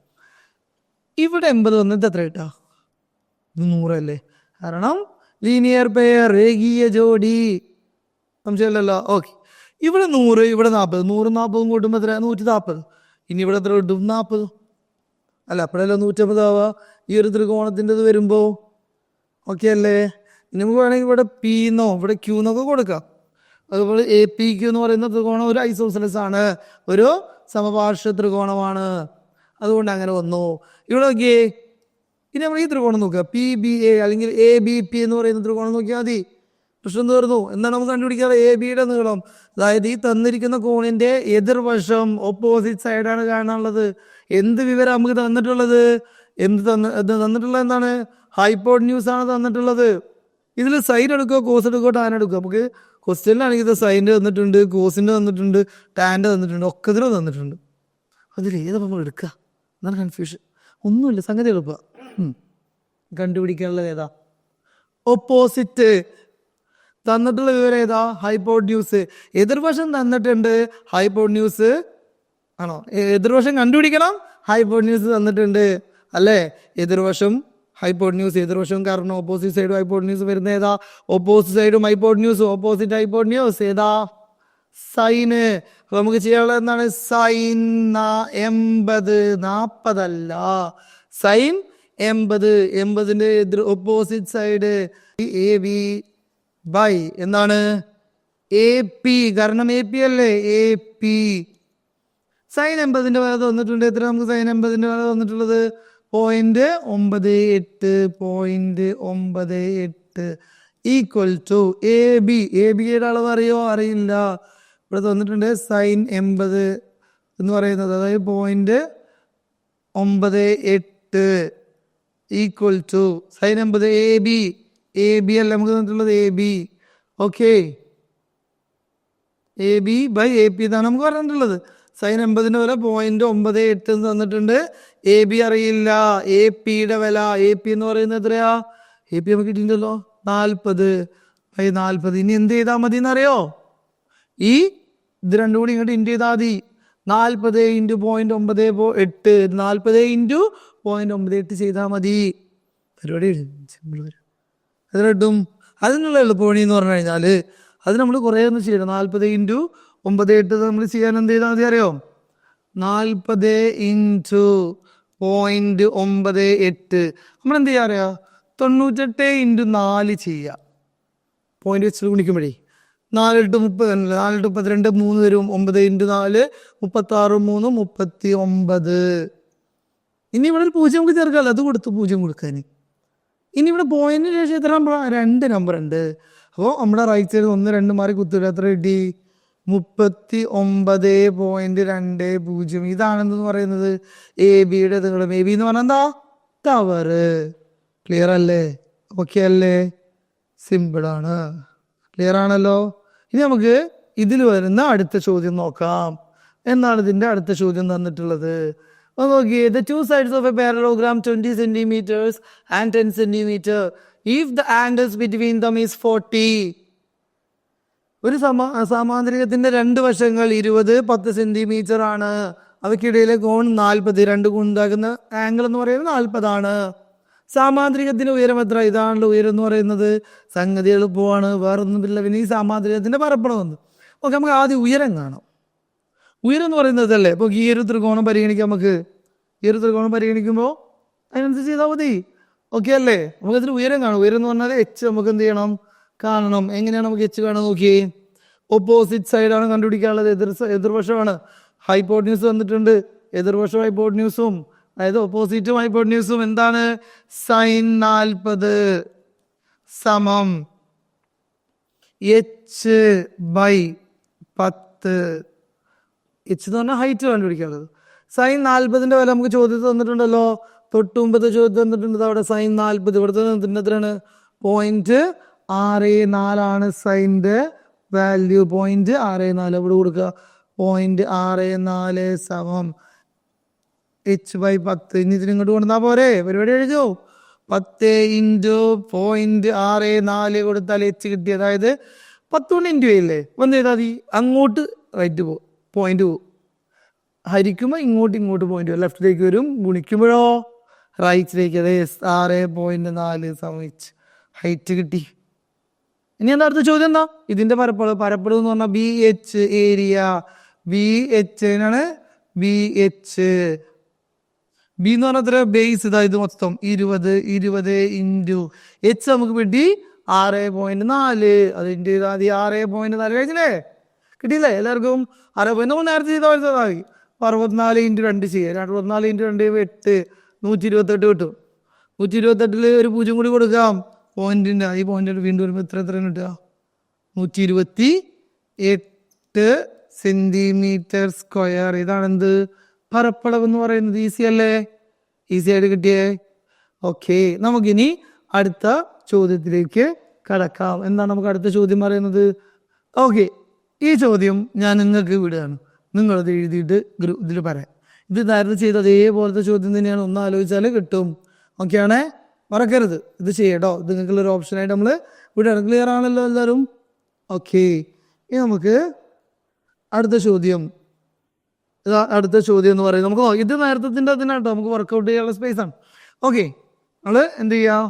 ഇവിടെ 80 വന്നിട്ട് എത്ര കിട്ടാ? 100 അല്ലേ? കാരണം ലീനിയർ പെയർ, രേഖീയ ജോഡി. സംശയമില്ലല്ലോ. ഓക്കെ. ഇവിടെ 100, ഇവിടെ 40. 100 40 കൂട്ടുമ്പോൾ എത്ര? 140. ഇനി ഇവിടെ എത്ര കിട്ടും? 40 അല്ല, അപ്പോഴല്ലോ 150 ആവുക ഈ ഒരു ത്രികോണത്തിൻ്റെ ഇത് വരുമ്പോൾ. ഓക്കെ അല്ലേ? നമുക്ക് വേണമെങ്കിൽ ഇവിടെ പി എന്നോ ഇവിടെ ക്യൂ എന്നൊക്കെ കൊടുക്കാം. അതുപോലെ എ പി ക്യൂ എന്ന് പറയുന്ന ത്രികോണം ഒരു ഐസോസെലസ് ആണ്, ഒരു സമപാർശ്വ ത്രികോണമാണ്. അതുകൊണ്ട് അങ്ങനെ വന്നു. ഇവിടെ നോക്കിയേ, ഇനി നമ്മൾ ഈ ത്രികോണം നോക്കുക, പി ബി എ അല്ലെങ്കിൽ എ ബി പി എന്ന് പറയുന്ന ത്രികോണം നോക്കിയാൽ മതി. പ്രശ്നം തീർന്നു. എന്താണ് നമുക്ക് കണ്ടുപിടിക്കാറ്? എ ബിയുടെ നീളം. അതായത് ഈ തന്നിരിക്കുന്ന കോണിന്റെ എതിർവശം, ഓപ്പോസിറ്റ് സൈഡാണ് കാണാനുള്ളത്. എന്ത് വിവരം നമുക്ക് തന്നിട്ടുള്ളത്? തന്നിട്ടുള്ളത് എന്താണ്? ഹൈപ്പോട്ന്യൂസ് ആണ് തന്നിട്ടുള്ളത്. ഇതിൽ സൈൻ എടുക്കുക, കോസ് എടുക്കുക, ടാൻ എടുക്കുക. നമുക്ക് ക്വസ്റ്റ്യനിലാണെങ്കിൽ ഇത് സൈൻ്റെ തന്നിട്ടുണ്ട്, കോസിൻ്റെ തന്നിട്ടുണ്ട്, ടാൻ്റെ തന്നിട്ടുണ്ട്, ഒക്കെ ഇതിലും തന്നിട്ടുണ്ട്. അതിൽ ഏതാ നമ്മൾ എടുക്കുക? എന്നാണ് കൺഫ്യൂഷൻ. ഒന്നുമില്ല, സംഗതി എളുപ്പ. കണ്ടുപിടിക്കാനുള്ളത് ഏതാ? ഓപ്പോസിറ്റ്. തന്നിട്ടുള്ള വിവരം ഏതാ? ഹൈപ്പോട്ന്യൂസ്. എതിർവശം തന്നിട്ടുണ്ട്, ഹൈപ്പോട്ന്യൂസ് ആണോ? എതിർവശം കണ്ടുപിടിക്കണം, ഹൈപ്പോട്ന്യൂസ് തന്നിട്ടുണ്ട് അല്ലേ? എതിർവശം ഹൈപ്പോട്ന്യൂസ്, എതിർവശം കാരണം ഓപ്പോസിറ്റ് സൈഡും ഹൈപ്പോട്ന്യൂസ് വരുന്ന ഏതാ? ഓപ്പോസിറ്റ് സൈഡും ഹൈപ്പോട്ന്യൂസ്. ഓപ്പോസിറ്റ് ഹൈപ്പോട്ന്യൂസ് ഏതാ? സൈന്. അപ്പൊ നമുക്ക് ചെയ്യാനുള്ളത് എന്താണ്? സൈൻ 80. 40 അല്ല, സൈൻ 80. 80ന്റെ എതിർ opposite side A B by എന്താണ്? A P. കാരണം എ പി അല്ലേ? A P. സൈൻ 80ന്റെ വില തന്നിട്ടുണ്ട്. എത്ര നമുക്ക് സൈൻ 80ന്റെ വില തന്നിട്ടുള്ളത്? 0.98. 0.98 equal to A B. A ബിയുടെ അളവ് അറിയോ? അറിയില്ല. ഇവിടെ തന്നിട്ടുണ്ട് സൈൻ 80 എന്ന് പറയുന്നത്, അതായത് 0.98 equal to sine 80 A B. A B അല്ല നമുക്ക് തന്നിട്ടുള്ളത്, A B. Okay, A B by A P എന്നാണ് നമുക്ക് പറഞ്ഞിട്ടുള്ളത്. സൈൻ 80ന്റെ വില 0.98 തന്നിട്ടുണ്ട്. എ ബി അറിയില്ല. എ പിയുടെ വില, എ പി എന്ന് പറയുന്നത് എത്രയാ? എ പി നമുക്ക് കിട്ടിയിട്ടുണ്ടല്ലോ, 40 ബൈ 40. ഇനി എന്ത് ചെയ്താൽ മതി എന്നറിയോ? ഈ ഇത് രണ്ടും കൂടി ഇങ്ങോട്ട് ഇൻറ്റു ചെയ്താൽ മതി. 40 ഇൻറ്റു 0.98. 40 ഇൻറ്റു 0.98 ചെയ്താൽ മതി. പരിപാടി സിമ്പിൾ വരും. അതിലിട്ടും അതിനുള്ള എളുപ്പവണി എന്ന് പറഞ്ഞു കഴിഞ്ഞാൽ അത് നമ്മൾ കുറേ ഒന്ന് ചെയ്യണം. 40 ഇൻറ്റു 98 നമ്മൾ ചെയ്യാൻ എന്ത് ചെയ്താൽ മതി അറിയോ? 40 ഇൻറ്റു 0.98 നമ്മൾ എന്ത് ചെയ്യാ അറിയാം? 98 ഇൻറ്റു 4 ചെയ്യുക. പോയിന്റ് വെച്ചിട്ട് ഗുണിക്കുമ്പോഴേ 4 ഇട്ട് 30 4 ഇട്ട് 32 3 വരും. 9 ഇൻറ്റു 4 36 3 39. ഇനി ഇവിടെ ഒരു 0 നമുക്ക് ചേർക്കാമല്ലോ, അത് കൊടുത്തു 0 കൊടുക്കാൻ. ഇനി ഇവിടെ പോയിന്റിന് ശേഷം എത്ര നമ്പർ? 2 നമ്പർ ഉണ്ട്. അപ്പോൾ നമ്മുടെ റൈറ്റ് സൈഡ് 1 2 മാറി കുത്തില്ല. എത്ര കിട്ടി? 39.20. ഇതാണെന്ന് പറയുന്നത് എ ബിയുടെ നീളം. എ ബി എന്ന് പറഞ്ഞാൽ എന്താ? ടവറ്. ക്ലിയർ അല്ലേ? ഓക്കെ അല്ലേ? സിമ്പിളാണ്. ക്ലിയർ ആണല്ലോ? ഇനി നമുക്ക് ഇതിൽ വരുന്ന അടുത്ത ചോദ്യം നോക്കാം. എന്നാണ് ഇതിന്റെ അടുത്ത ചോദ്യം തന്നിട്ടുള്ളത്? നോക്കിയേ, the two sides of a parallelogram 20 centimeters and 10 centimeter if the angles between them is 40. ഒരു സമാന്തരികത്തിന്റെ 2 വശങ്ങൾ 20 10 സെന്റിമീറ്റർ ആണ്. അവയ്ക്കിടയിലെ കോൺ 40. 2 ഉണ്ടാകുന്ന ആംഗിൾ എന്ന് പറയുന്നത് 40 ആണ്. സാമാന്തരികത്തിന്റെ ഉയരം എത്ര? ഇതാണല്ലോ ഉയരം എന്ന് പറയുന്നത്. സംഗതി എളുപ്പമാണ്, വേറൊന്നുമില്ല. പിന്നെ ഈ സാമാന്തരികത്തിന്റെ പരപ്പളം വന്നു. ഓക്കെ, നമുക്ക് ആദ്യം ഉയരം കാണാം. ഉയരം എന്ന് പറയുന്നത് അല്ലേ? ഇപ്പോൾ ഈ ഒരു ത്രികോണം പരിഗണിക്കാം. നമുക്ക് ഈ ഒരു ത്രികോണം പരിഗണിക്കുമ്പോൾ അതിനനുസരിച്ച് ചെയ്താൽ മതി. ഓക്കെ അല്ലേ? നമുക്കതിന് ഉയരം കാണും. ഉയരം എന്ന് പറഞ്ഞാൽ എച്ച് നമുക്ക് എന്ത് ചെയ്യണം? കാണണം. എങ്ങനെയാണ് നമുക്ക് എച്ച് കാണാൻ? നോക്കിയേ, ഓപ്പോസിറ്റ് സൈഡാണ് കണ്ടുപിടിക്കാനുള്ളത്. എതിർവശമാണ്. ഹൈപ്പോട്ന്യൂസ് വന്നിട്ടുണ്ട്. എതിർവശം ഹൈപ്പോട്ന്യൂസും, അതായത് ഓപ്പോസിറ്റും ഹൈപ്പോട്ന്യൂസും എന്താണ്? സൈൻ 40 സമം എച്ച് ബൈ 10. എച്ച് എന്ന് പറഞ്ഞാൽ ഹൈറ്റ് കണ്ടുപിടിക്കാനുള്ളത്. സൈൻ 40ന്റെ വില നമുക്ക് ചോദ്യത്തിൽ തന്നിട്ടുണ്ടല്ലോ. തൊട്ട് മുമ്പത്തെ ചോദ്യം തന്നിട്ടുണ്ട്. അവിടെ സൈൻ 40. ഇവിടുത്തെ എത്രയാണ്? 0.64 ആണ് സൈൻ്റെ വാല്യൂ. 0.64 ഇവിടെ കൊടുക്കുക. 0.64 സമം h/10. ഇനി ഇതിനിങ്ങോട്ട് കൊണ്ടുവന്നാൽ പോരെ, പരിപാടി എഴുതോ. 10 ഇൻറ്റു 0.64 കൊടുത്താൽ h കിട്ടി. അതായത് 10 കൊണ്ട് ഇൻറ്റു ചെയ്യില്ലേ, വന്ന് ചെയ്താൽ മതി. അങ്ങോട്ട് റൈറ്റ് പോകും, പോയിന്റ് പോകും. ഹരിക്കുമ്പോൾ ഇങ്ങോട്ട് പോയിന്റ് പോകും, ലെഫ്റ്റിലേക്ക് വരും. ഗുണിക്കുമ്പോഴോ റൈറ്റിലേക്ക്. അതെ, 6.4 സമം h. ഹൈറ്റ് കിട്ടി. ഇനി എന്താ അടുത്ത ചോദ്യം? എന്താ ഇതിന്റെ പരപ്പളവ് എന്ന് പറഞ്ഞാൽ BH ഏരിയ. BH ആണ്, BH. ബി എന്ന് പറഞ്ഞാൽ എത്ര? ബേസ്. ഇത് മൊത്തം 20 ഇൻറ്റു h നമുക്ക് കിട്ടി 6.4. അതിൻ്റെ 6.4 കഴിഞ്ഞില്ലേ, കിട്ടിയില്ലേ എല്ലാവർക്കും? 6. നേരത്തെ ചെയ്താൽ 64 ഇൻറ്റു 2 ചെയ്യാം. 64 ഇൻറ്റു 2 8, 128 കിട്ടും. 128 ഒരു 0 കൂടി കൊടുക്കാം. പോയിന്റിന്റെ ഈ പോയിന്റ് വീണ്ടും വരുമ്പോൾ എത്ര കിട്ടുക? 128 സെന്റിമീറ്റർ സ്ക്വയർ. ഇതാണ് എന്ത്? പരപ്പളവ് എന്ന് പറയുന്നത്. ഈസി അല്ലേ? ഈസി ആയിട്ട് കിട്ടിയേ. ഓക്കെ, നമുക്കിനി അടുത്ത ചോദ്യത്തിലേക്ക് കടക്കാം. എന്താണ് നമുക്ക് അടുത്ത ചോദ്യം പറയുന്നത്? ഓക്കെ, ഈ ചോദ്യം ഞാൻ നിങ്ങൾക്ക് വിടുകയാണ്. നിങ്ങളത് എഴുതിയിട്ട് ഇതിൽ പറയാം. ഇത് നേരത്തെ ചെയ്ത അതേപോലത്തെ ചോദ്യം തന്നെയാണ്. ഒന്ന് ആലോചിച്ചാൽ കിട്ടും. ഓക്കെ ആണേ, മറക്കരുത്. ഇത് ചെയ്യട്ടോ. ഇത് നിങ്ങൾക്കുള്ളൊരു ഓപ്ഷനായിട്ട് നമ്മൾ വിടുകയാണ്. ക്ലിയർ ആണല്ലോ എല്ലാവരും? ഓക്കെ, ഇനി നമുക്ക് അടുത്ത ചോദ്യം. അടുത്ത ചോദ്യം എന്ന് പറയുന്നത് നമുക്ക് ഇത് നേരത്തെ അതിനാട്ടോ, നമുക്ക് വർക്കൗട്ട് ചെയ്യാനുള്ള സ്പേസ് ആണ്. ഓക്കെ, നമ്മൾ എന്ത് ചെയ്യാം?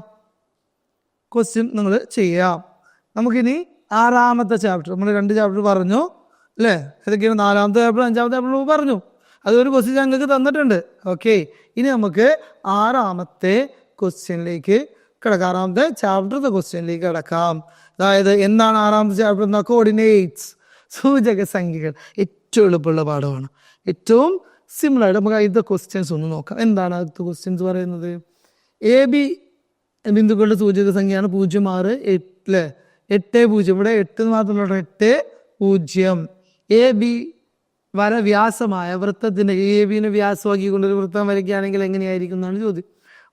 ക്വസ്റ്റ്യൻ നിങ്ങൾ ചെയ്യാം. നമുക്കിനി 6ാമത്തെ ചാപ്റ്റർ, നമ്മൾ 2 ചാപ്റ്റർ പറഞ്ഞു അല്ലേ? ഏതൊക്കെയാണ്? 4ാമത്തെ ചാപ്റ്റർ 5ാമത്തെ ചാപ്റ്റർ പറഞ്ഞു. അതൊരു ക്വസ്റ്റ്യൻ ഞങ്ങൾക്ക് തന്നിട്ടുണ്ട്. ഓക്കെ, ഇനി നമുക്ക് 6ാമത്തെ ക്വസ്റ്റ്യനിലേക്ക് കിടക്കാം. 6ാമത്തെ ചാപ്റ്ററിന്റെ ക്വസ്റ്റ്യനിലേക്ക് കിടക്കാം. അതായത് എന്താണ് 6ാമത്തെ ചാപ്റ്റർ? എന്ന കോർഡിനേറ്റ്സ്, സൂചക സംഖ്യകൾ. ഏറ്റവും എളുപ്പമുള്ള പാഠമാണ്, ഏറ്റവും സിമ്പിൾ ആയിട്ട്. നമുക്ക് അതിൻ്റെ ക്വസ്റ്റ്യൻസ് ഒന്ന് നോക്കാം. എന്താണ് അടുത്ത ക്വസ്റ്റ്യൻസ് പറയുന്നത്? AB ബിന്ദുക്കളുടെ സൂചക സംഖ്യയാണ് 0, 6, 8 8, 0. ഇവിടെ 8 മാത്രമല്ല, 8, 0. AB വര വ്യാസമായ വൃത്തത്തിന്റെ AB വ്യാസമാക്കിക്കൊണ്ടൊരു വൃത്തം വരയ്ക്കുകയാണെങ്കിൽ എങ്ങനെയായിരിക്കും എന്നാണ് ചോദ്യം.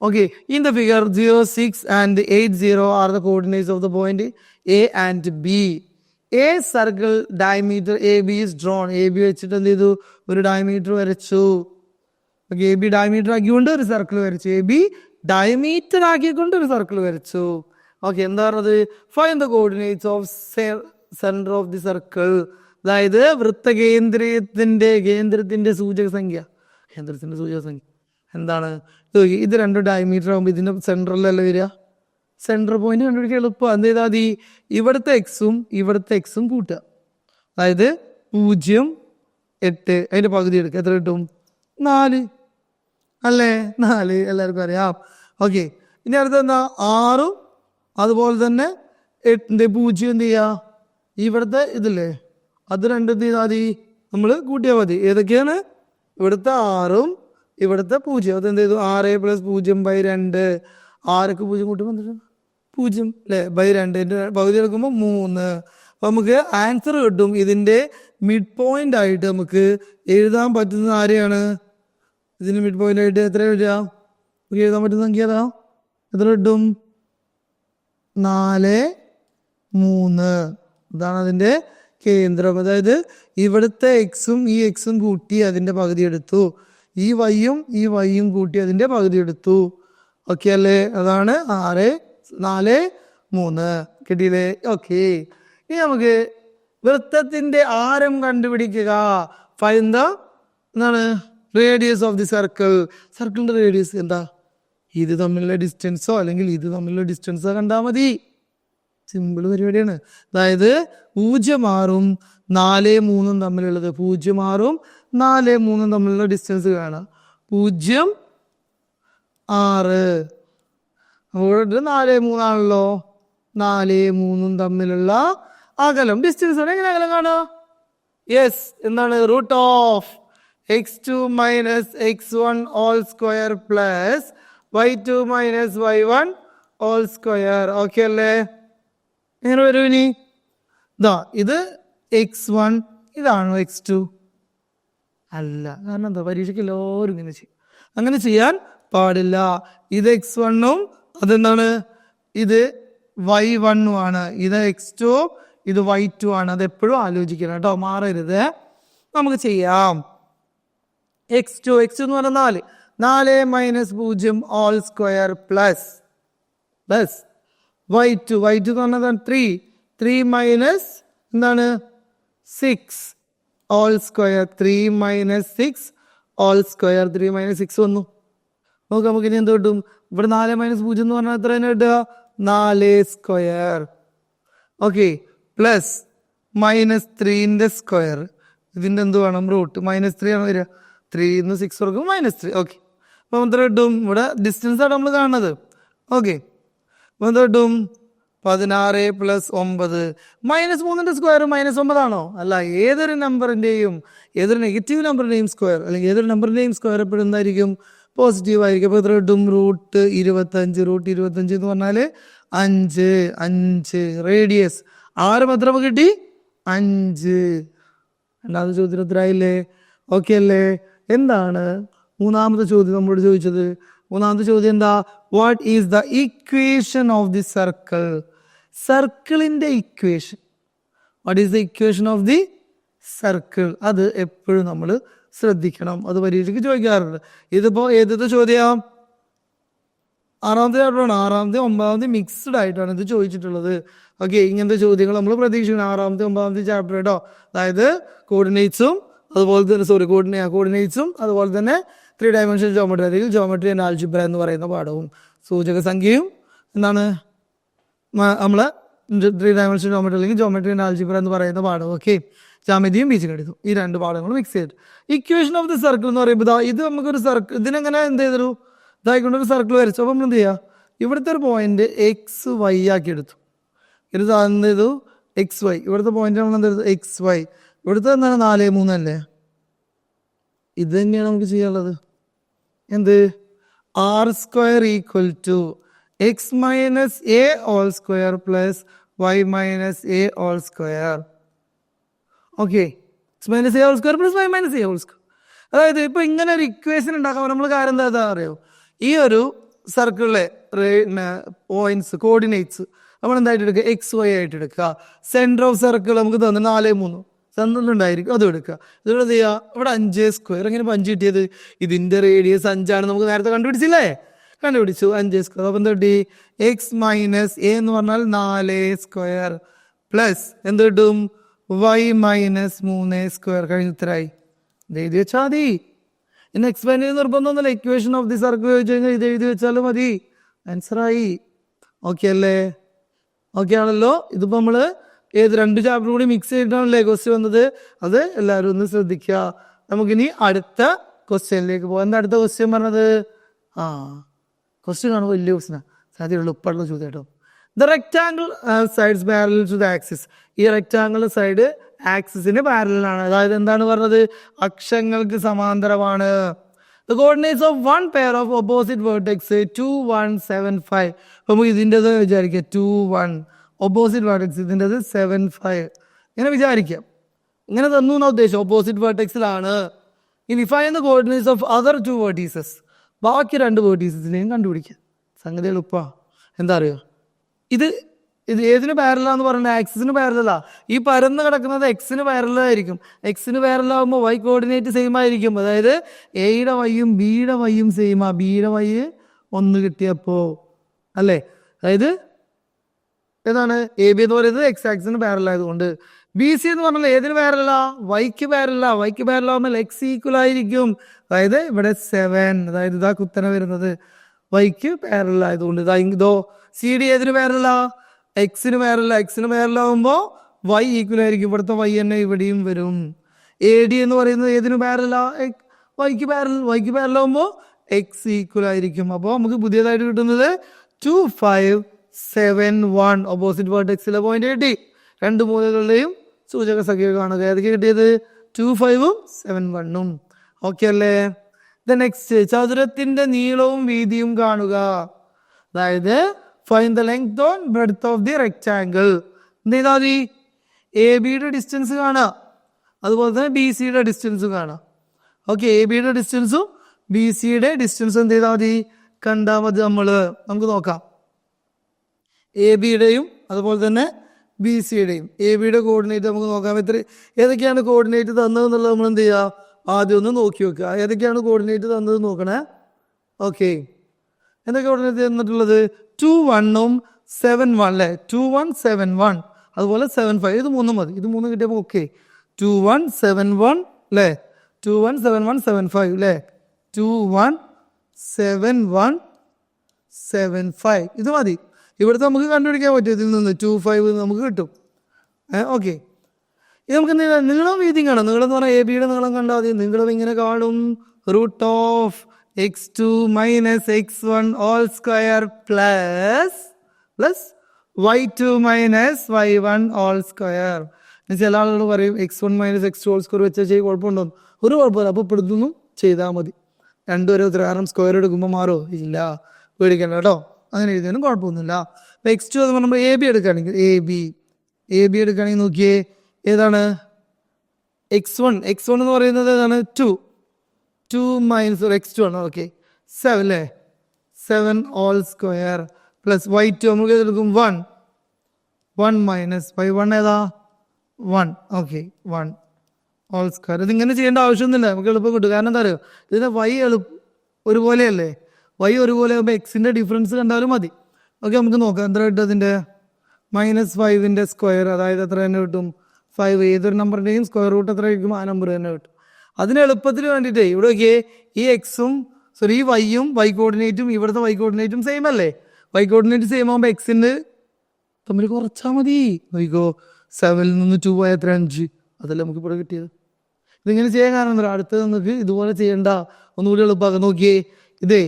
Okay, in the figure 0, 6 and 8, 0 are the coordinates of the point A and B. A circle diameter AB is drawn. AB വെച്ചിട്ട് എന്ത് ചെയ്തു? ഒരു ഡയമീറ്റർ വരച്ചു. AB ഡയമീറ്റർ ആക്കിക്കൊണ്ട് ഒരു സർക്കിൾ വരച്ചു. AB ഡയമീറ്റർ ആക്കിക്കൊണ്ട് ഒരു സർക്കിൾ വരച്ചു. ഓക്കെ, എന്താ പറഞ്ഞത്? Find the coordinates of centre of the circle. അതായത് കേന്ദ്രത്തിന്റെ സൂചക സംഖ്യ. കേന്ദ്രത്തിന്റെ സൂചക സംഖ്യ എന്താണ്? ഇത് 2 ഡയമീറ്റർ ആകുമ്പോൾ ഇതിന്റെ സെൻട്രലല്ലേ വരിക? സെൻട്രൽ പോയിന്റ് കണ്ടുപിടിക്കാൻ എളുപ്പം. എന്ത് ചെയ്താൽ മതി? ഇവിടുത്തെ എക്സും കൂട്ടുക. അതായത് 0, 8 അതിന്റെ പകുതി എടുക്കുക. എത്ര കിട്ടും? 4 അല്ലേ? 4 എല്ലാവർക്കും അറിയാം. ഓക്കെ, ഇനി അടുത്ത എന്താ? 6 അതുപോലെ തന്നെ 8 0 എന്ത് ചെയ്യുക? ഇവിടുത്തെ ഇതില്ലേ, അത് 2 എന്ത് ചെയ്താൽ മതി? നമ്മൾ കൂട്ടിയാൽ മതി. ഏതൊക്കെയാണ്? ഇവിടുത്തെ 6ഉം ഇവിടുത്തെ 0. അതെന്ത് ചെയ്തു? 6 + 0/2. 6ക്ക് 0 കൂട്ടുമ്പോൾ 0 അല്ലേ? /2 പകുതി എടുക്കുമ്പോൾ 3. അപ്പൊ നമുക്ക് ആൻസർ കിട്ടും. ഇതിന്റെ മിഡ് പോയിന്റ് ആയിട്ട് നമുക്ക് എഴുതാൻ പറ്റുന്നത് ആരെയാണ്? ഇതിന് മിഡ് പോയിന്റ് ആയിട്ട് എത്ര എഴുതാം? എഴുതാൻ പറ്റുന്ന സംഖ്യ ഏതാ? എത്ര കിട്ടും? 4, 3. ഇതാണ് അതിന്റെ കേന്ദ്രം. അതായത് ഇവിടുത്തെ എക്സും ഈ എക്സും കൂട്ടി അതിന്റെ പകുതി എടുത്തു. ഈ വൈയും കൂട്ടി അതിന്റെ പകുതി എടുത്തു. ഓക്കെ അല്ലേ? അതാണ് 6, 4, 3. കിട്ടിയില്ലേ? ഓക്കെ, ഇനി നമുക്ക് വൃത്തത്തിന്റെ ആരം കണ്ടുപിടിക്കുക. ഫൈൻഡ് ദ എന്താണ്? Radius of the circle. സർക്കിളിന്റെ റേഡിയസ് എന്താ? ഇത് തമ്മിലുള്ള ഡിസ്റ്റൻസോ അല്ലെങ്കിൽ ഇത് തമ്മിലുള്ള ഡിസ്റ്റൻസോ കണ്ടാൽ മതി. സിമ്പിൾ പരിപാടിയാണ്. അതായത് 0, 6ഉം 4, 3ഉം തമ്മിലുള്ളത് 0, 6ഉം 4, 3ഉം തമ്മിലുള്ള ഡിസ്റ്റൻസ് കാണാം. 0, 6 അപ്പോൾ 4, 3 ആണല്ലോ. 4, 3ഉം തമ്മിലുള്ള അകലം, ഡിസ്റ്റൻസ് എങ്ങനെ അകലം കാണുക? യെസ്, എന്താണ്? √x2 - x1 all square plus y2 - y1 all square. Okay അല്ലേ? എങ്ങനെ വരും? ഇനി ഇത് x1, ഇതാണോ x2? അല്ല. കാരണം എന്താ? പരീക്ഷയ്ക്ക് എല്ലാവരും ഇങ്ങനെ ചെയ്യും. അങ്ങനെ ചെയ്യാൻ പാടില്ല. ഇത് x1ഉം അതെന്താണ്? ഇത് y1 ആണ്. ഇത് x2, ഇത് y2 ആണ്. അതെപ്പോഴും ആലോചിക്കണം കേട്ടോ, മാറരുത്. നമുക്ക് ചെയ്യാം. x2 എന്ന് പറഞ്ഞാൽ 4 minus 0 all square plus y2 എന്ന് പറഞ്ഞാൽ 3 മൈനസ് എന്താണ് 6 all square 3 minus 6 all square 3 minus 6 വന്നു. നോക്കാം നമുക്ക് ഇനി എന്ത് കിട്ടും. ഇവിടെ 4 മൈനസ് 0 എന്ന് പറഞ്ഞാൽ എത്ര തന്നെ കിട്ടുക 4 സ്ക്വയർ. ഓക്കെ, പ്ലസ് മൈനസ് 3ന്റെ സ്ക്വയർ, ഇതിന്റെ എന്ത് വേണം റൂട്ട്, -3 ആണ് വരിക. 3 6 കൊടുക്കും -3. ഓക്കെ, അപ്പം എത്ര കിട്ടും. ഇവിടെ ഡിസ്റ്റൻസ് ആണ് നമ്മൾ കാണുന്നത്. ഓക്കെ, അപ്പം എന്ത് കിട്ടും 16 പ്ലസ് 9. -3ന്റെ സ്ക്വയർ -9 ആണോ? അല്ല, ഏതൊരു നെഗറ്റീവ് നമ്പറിന്റെയും സ്ക്വയർ അല്ലെങ്കിൽ ഏതൊരു നമ്പറിന്റെയും സ്ക്വയർ എപ്പോഴും എന്തായിരിക്കും പോസിറ്റീവ് ആയിരിക്കും. അപ്പോൾ എത്ര കിട്ടും റൂട്ട് 25 എന്ന് പറഞ്ഞാൽ 5 റേഡിയസ് ആരും എത്ര കിട്ടി 5. രണ്ടാമത്തെ ചോദ്യത്തിന് ഉത്തരമായില്ലേ? ഓക്കെ അല്ലേ? എന്താണ് മൂന്നാമത്തെ ചോദ്യം നമ്മളോട് ചോദിച്ചത്? മൂന്നാമത്തെ ചോദ്യം എന്താ? What is the equation of the circle? സർക്കിളിന്റെ ഇക്വേഷൻ. What is the equation of the circle? അത് എപ്പോഴും നമ്മൾ ശ്രദ്ധിക്കണം. അത് പരീക്ഷയ്ക്ക് ചോദിക്കാറുണ്ട്. ഇതിപ്പോ ഏതൊക്കെ ചോദ്യം? 6ാമത്തെ ചാപ്റ്ററാണ്. 6ാമത്തെ 9ാമത്തെ മിക്സ്ഡ് ആയിട്ടാണ് ഇത് ചോദിച്ചിട്ടുള്ളത്. ഓക്കെ, ഇങ്ങനത്തെ ചോദ്യങ്ങൾ നമ്മൾ പ്രതീക്ഷിക്കണം 6ാമത്തെ 9ാമത്തെ ചാപ്റ്റർ കേട്ടോ. അതായത് കോർഡിനേറ്റ്സും അതുപോലെ തന്നെ കോർഡിനേറ്റ്സും അതുപോലെ തന്നെ 3 ഡയമെൻഷൻ ജോമെട്രി അല്ലെങ്കിൽ ജോമെട്രി ആൻഡ് ആൾജിബ്ര എന്ന് പറയുന്ന പാഠവും സൂചക സംഖ്യയും എന്താണ് നമ്മള് 3 ഡയമെൻഷൻ ജോമെട്രി അല്ലെങ്കിൽ ജോമെട്രി ആൻഡ് ആൾജിബ്ര എന്ന് പറയുന്ന പാഠം. ഓക്കെ, ജാമിതിയും ബീജഗണിതവും, ഈ 2 പാഠങ്ങളും മിക്സ് ചെയ്തിട്ട് ഇക്വേഷൻ ഓഫ് ദി സർക്കിൾ എന്ന് പറയുമ്പോൾ ഇത് നമുക്കൊരു സർക്കിൾ, ഇതിനെങ്ങനെ എന്ത് ചെയ്തൊരു ഇതായിക്കൊണ്ടൊരു സർക്കിൾ വരച്ചു. അപ്പം നമ്മൾ എന്ത് ചെയ്യുക, ഇവിടുത്തെ ഒരു പോയിന്റ് XY ആക്കി എടുത്തു. ഇത് എന്ത് ചെയ്തു XY, ഇവിടുത്തെ പോയിന്റ് നമ്മൾ എന്ത് ചെയ്തു XY, ഇവിടുത്തെ എന്താണ് 4 3 അല്ലേ? ഇത് തന്നെയാണ് നമുക്ക് ചെയ്യാനുള്ളത്. എന്ത് r² = x minus a whole square plus y minus a whole square. Okay, x minus a whole square plus y minus a whole square. അതായത് ഇപ്പൊ ഇങ്ങനെ ഒരു ഇക്വേഷൻ ഉണ്ടാക്കാൻ നമ്മൾ കാര്യം എന്താ അറിയോ? ഈ ഒരു സർക്കിളിലെ പോയിന്റ്സ് കോർഡിനേറ്റ്സ് നമ്മൾ എന്തായിട്ട് എടുക്കുക XY ആയിട്ട് എടുക്കുക. സെന്റർ ഓഫ് സർക്കിൾ നമുക്ക് തന്നെ 4 3 തന്നിട്ടുണ്ടായിരിക്കും, അത് എടുക്കുക. ഇതുകൊണ്ട് എന്ത് ചെയ്യുക, ഇവിടെ 5² എങ്ങനെ 5 കിട്ടിയത്? ഇതിന്റെ റേഡിയസ് 5 നമുക്ക് നേരത്തെ കണ്ടുപിടിച്ചില്ലേ? കണ്ടുപിടിച്ചു 5². അപ്പം എന്ത് കിട്ടി? x മൈനസ് a എന്ന് പറഞ്ഞാൽ 4² പ്ലസ് എന്ത് കിട്ടും y മൈനസ് 3² കഴിഞ്ഞ ഉത്തരായി. ഇത് എഴുതി വെച്ചാൽ മതി. ഇന്ന് എക്സ്പ്ലെയിൻ ചെയ്യുന്ന നിർബന്ധമൊന്നുമില്ല. ഇക്വേഷൻ ഓഫ് ദി സർക്കിൾ ചോദിച്ചു കഴിഞ്ഞാൽ ഇത് എഴുതി വെച്ചാലും മതി, ആൻസറായി. ഓക്കെ അല്ലേ? ഓക്കെ ആണല്ലോ? ഇതിപ്പോൾ നമ്മൾ 2 ചാപ്റ്റർ കൂടി മിക്സ് ചെയ്തിട്ടാണല്ലേ ക്വസ്റ്റ്യൻ വന്നത്. അത് എല്ലാവരും ഒന്ന് ശ്രദ്ധിക്കുക. നമുക്കിനി അടുത്ത ക്വസ്റ്റ്യനിലേക്ക് പോകാം. എന്താ അടുത്ത ക്വസ്റ്റ്യൻ പറഞ്ഞത്? ക്വസ്റ്റ്യൻ കാണുമ്പോൾ വലിയ ക്വസ്റ്റ്യനാണ്, സാധ്യതയുള്ള ഉപ്പുള്ള ചോദ്യം കേട്ടോ. The rectangle sides parallel to the axis. ഈ റെക്ടാങ്കിളിന്റെ സൈഡ് ആക്സിസിന് പാരലാണ്. അതായത് എന്താണ് പറഞ്ഞത്? അക്ഷങ്ങൾക്ക് സമാന്തരമാണ്. The coordinates of one pair of opposite vertex 2 1 7 5. അപ്പൊ നമുക്ക് ഇതിൻ്റെത് വിചാരിക്കാം 2 1, ഓപ്പോസിറ്റ് വേർട്ടെക്സ് ഇതിൻ്റെത് 7 5 ഇങ്ങനെ വിചാരിക്കാം. ഇങ്ങനെ തന്നു എന്നാ ഉദ്ദേശം, ഓപ്പോസിറ്റ് വേർട്ടെക്സിലാണ്. ഇനി find the coordinates of other 2 vertices. ബാക്കി 2 വേർട്ടീസസിനെയും കണ്ടുപിടിക്കാം. സംഗതി എളുപ്പാ. എന്താ അറിയോ, ഇത് ഏതിന് പാരലാന്ന് പറഞ്ഞാൽ ആക്സിസിന് പാരലാ. ഈ പരന്ന് കിടക്കുന്നത് എക്സിന് പാരലായിരിക്കും. എക്സിന് പാരലാകുമ്പോൾ വൈ കോർഡിനേറ്റ് സെയിം ആയിരിക്കും. അതായത് എയുടെ വൈയും ബിയുടെ വൈയും സെയിമാ. ബിയുടെ വൈ 1 കിട്ടിയപ്പോ അല്ലേ? അതായത് ഏതാണ് AB എന്ന് പറയുന്നത് എക്സ് ആക്സിന് പാരലായതുകൊണ്ട്. BC എന്ന് പറഞ്ഞാൽ ഏതിന് പാരലാ? വൈക്ക് പാരലാ. വൈക്ക് പാരലാകുമ്പോൾ എക്സ് ഈക്വൽ ആയിരിക്കും. അതായത് ഇവിടെ 7, അതായത് ഇതാ കുത്തനെ വരുന്നത് വൈക്ക് പാരലായതുകൊണ്ട്. ഇതോ CD ഏതിന് പാരലാ? എക്സിന് പാരല. എക്സിന് പാരലാകുമ്പോൾ വൈ ഈക്വൽ ആയിരിക്കും. ഇവിടുത്തെ വൈ തന്നെ ഇവിടെയും വരും. AD എന്ന് പറയുന്നത് ഏതിന് പാരലാ? വൈക്ക് പാരൽ. വൈക്ക് പാരലാകുമ്പോൾ എക്സ് ഈക്വൽ ആയിരിക്കും. അപ്പോൾ നമുക്ക് പുതിയതായിട്ട് കിട്ടുന്നത് 2 5 7 1 ഓപ്പോസിറ്റ് വേർട്ടെക്സിലെ പോയിന്റ് കിട്ടി. 2 മൂലകളുടെയും സൂചക സംഖ്യ കാണുക. ഏതൊക്കെ കിട്ടിയത്? 2 5 7 1. ഓക്കെ അല്ലേ? നെക്സ്റ്റ്, ചതുരത്തിന്റെ നീളവും വീതിയും കാണുക. അതായത് find the length on breadth of the rectangle. എന്ത് ചെയ്താൽ മതി? AB-യുടെ ഡിസ്റ്റൻസ് കാണാം, അതുപോലെ തന്നെ BC-യുടെ ഡിസ്റ്റൻസ് കാണാം. ഓക്കെ, AB-യുടെ ഡിസ്റ്റൻസും BC-യുടെ ഡിസ്റ്റൻസും എന്ത് ചെയ്താൽ മതി? കണ്ടാൽ മതി. നമുക്ക് നോക്കാം. AB-യുടെയും അതുപോലെ തന്നെ ബി സിയുടെയും എ ബിയുടെ കോർഡിനേറ്റ് നമുക്ക് നോക്കാം. ഏതൊക്കെയാണ് കോർഡിനേറ്റ് തന്നതെന്നുള്ളത് നമ്മൾ എന്ത് ചെയ്യുക, ആദ്യം ഒന്ന് നോക്കി വെക്കുക. ഏതൊക്കെയാണ് കോർഡിനേറ്റ് തന്നത് നോക്കണേ. ഓക്കെ, എന്തൊക്കെ കോർഡിനേറ്റ് തന്നിട്ടുള്ളത്? 2 1 7 1 അല്ലേ, 2 1 7 1, അതുപോലെ 7 5. ഇത് 3 മതി, ഇത് 3 കിട്ടിയപ്പോൾ ഓക്കെ. 2 1 7 1 അല്ലേ, 2 1 7 1 7 5 അല്ലേ, 2 1 7 1 7 5. ഇത് മതി. ഇവിടുത്തെ നമുക്ക് കണ്ടുപിടിക്കാൻ പറ്റും, ഇതിൽ നിന്ന് 2 5 നമുക്ക് കിട്ടും. ഓക്കെ, ഇത് നമുക്ക് നീളം വീതിയും കാണാം. നീളം എന്ന് പറഞ്ഞാൽ എ ബിയുടെ നീളം കണ്ടാൽ മതി. നീളം ഇങ്ങനെ കാണും, √x2 - x1 all square plus y2 - y1 all square. ചില ആളുകൾ പറയും x1 - x2 all square വെച്ചാൽ ചെയ്യും, കുഴപ്പമുണ്ടോ? ഒരു കുഴപ്പമില്ല. അപ്പോൾ ഇപ്പോഴത്തൊന്നും ചെയ്താൽ മതി. രണ്ടുപേരും ഉത്തരം സ്ക്വയർ എടുക്കുമ്പോൾ മാറോ? ഇല്ല, പേടിക്കണ്ട കേട്ടോ. അങ്ങനെ എഴുതിയാലും കുഴപ്പമൊന്നുമില്ല. അപ്പോൾ x2 എന്ന് പറയുമ്പോൾ എ ബി എടുക്കുകയാണെങ്കിൽ എ ബി എടുക്കുകയാണെങ്കിൽ നോക്കിയേ, ഏതാണ് x1 എന്ന് പറയുന്നത് ഏതാണ്? 2 - x2 ആണ്. ഓക്കെ, 7 അല്ലേ, 7 all square പ്ലസ് y2 നമുക്ക് എടുക്കും 1 - y1 ഏതാ? 1. Okay, 1 all square. ഇതിങ്ങനെ ചെയ്യേണ്ട ആവശ്യമൊന്നുമില്ല, നമുക്ക് എളുപ്പം കിട്ടും. കാരണം എന്താ പറയുക, ഇതിൻ്റെ y ഒരുപോലെയല്ലേ, y ഒരുപോലെ ആകുമ്പോൾ എക്സിൻ്റെ ഡിഫറൻസ് കണ്ടാലും മതി. ഓക്കെ, നമുക്ക് നോക്കാം എത്ര കിട്ടും. അതിൻ്റെ -5ന്റെ സ്ക്വയർ, അതായത് എത്ര തന്നെ കിട്ടും? 5. ഏതൊരു നമ്പറിൻ്റെയും സ്ക്വയർ റൂട്ട് എത്ര കിട്ടും? ആ നമ്പർ തന്നെ കിട്ടും. അതിന് എളുപ്പത്തിന് വേണ്ടിയിട്ടേ ഇവിടെ നോക്കിയേ, ഈ എക്സും ഈ വൈയും വൈ കോർഡിനേറ്റും ഇവിടുത്തെ വൈ കോർഡിനേറ്റും സെയിം അല്ലേ. വൈ കോർഡിനേറ്റ് സെയിം ആകുമ്പോൾ എക്സിൻ്റെ തമ്മിൽ കുറച്ചാൽ മതി. നോക്കിക്കോ, 7 നിന്ന് 2 പോയാൽ 5. അതല്ലേ നമുക്ക് ഇവിടെ കിട്ടിയത്. ഇതിങ്ങനെ ചെയ്യാൻ കാരണം എന്താ? അടുത്തത് നമുക്ക് ഇതുപോലെ ചെയ്യണ്ട, ഒന്നുകൂടി എളുപ്പമാക്കാം. നോക്കിയേ, ഇതേ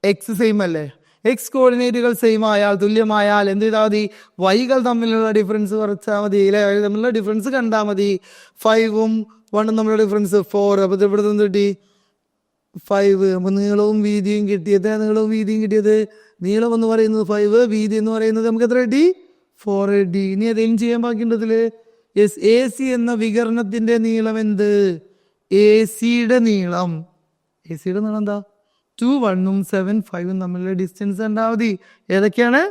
എക്സ് സെയിം അല്ലേ, എക്സ് കോർഡിനേറ്റുകൾ സെയിം ആയാൽ, തുല്യമായാൽ എന്ത് ചെയ്താൽ മതി? വൈകൾ തമ്മിലുള്ള ഡിഫറൻസ് കുറച്ചാൽ മതി, അല്ലെ? വൈകൾ തമ്മിലുള്ള ഡിഫറൻസ് കണ്ടാൽ മതി. 5ഉം 1ഉം തമ്മിലുള്ള ഡിഫറൻസ് 4. അപ്പോൾ ഇവിടെ നിന്ന് കിട്ടി 5. അപ്പോൾ നീളവും വീതിയും കിട്ടിയത്, നീളം എന്ന് പറയുന്നത് 5, വീതി എന്ന് പറയുന്നത് നമുക്ക് എത്ര കിട്ടി? 4 കിട്ടി. ഇനി അതെയും ചെയ്യാൻ ബാക്കിയുണ്ടതിൽ. യെസ്, എ സി എന്ന വികരണത്തിന്റെ നീളം എന്ത്? എ സിയുടെ നീളം എന്താ? 2 1 7 5 തമ്മിലുള്ള ഡിസ്റ്റൻസ് കണ്ടാൽ മതി. ഏതൊക്കെയാണ്?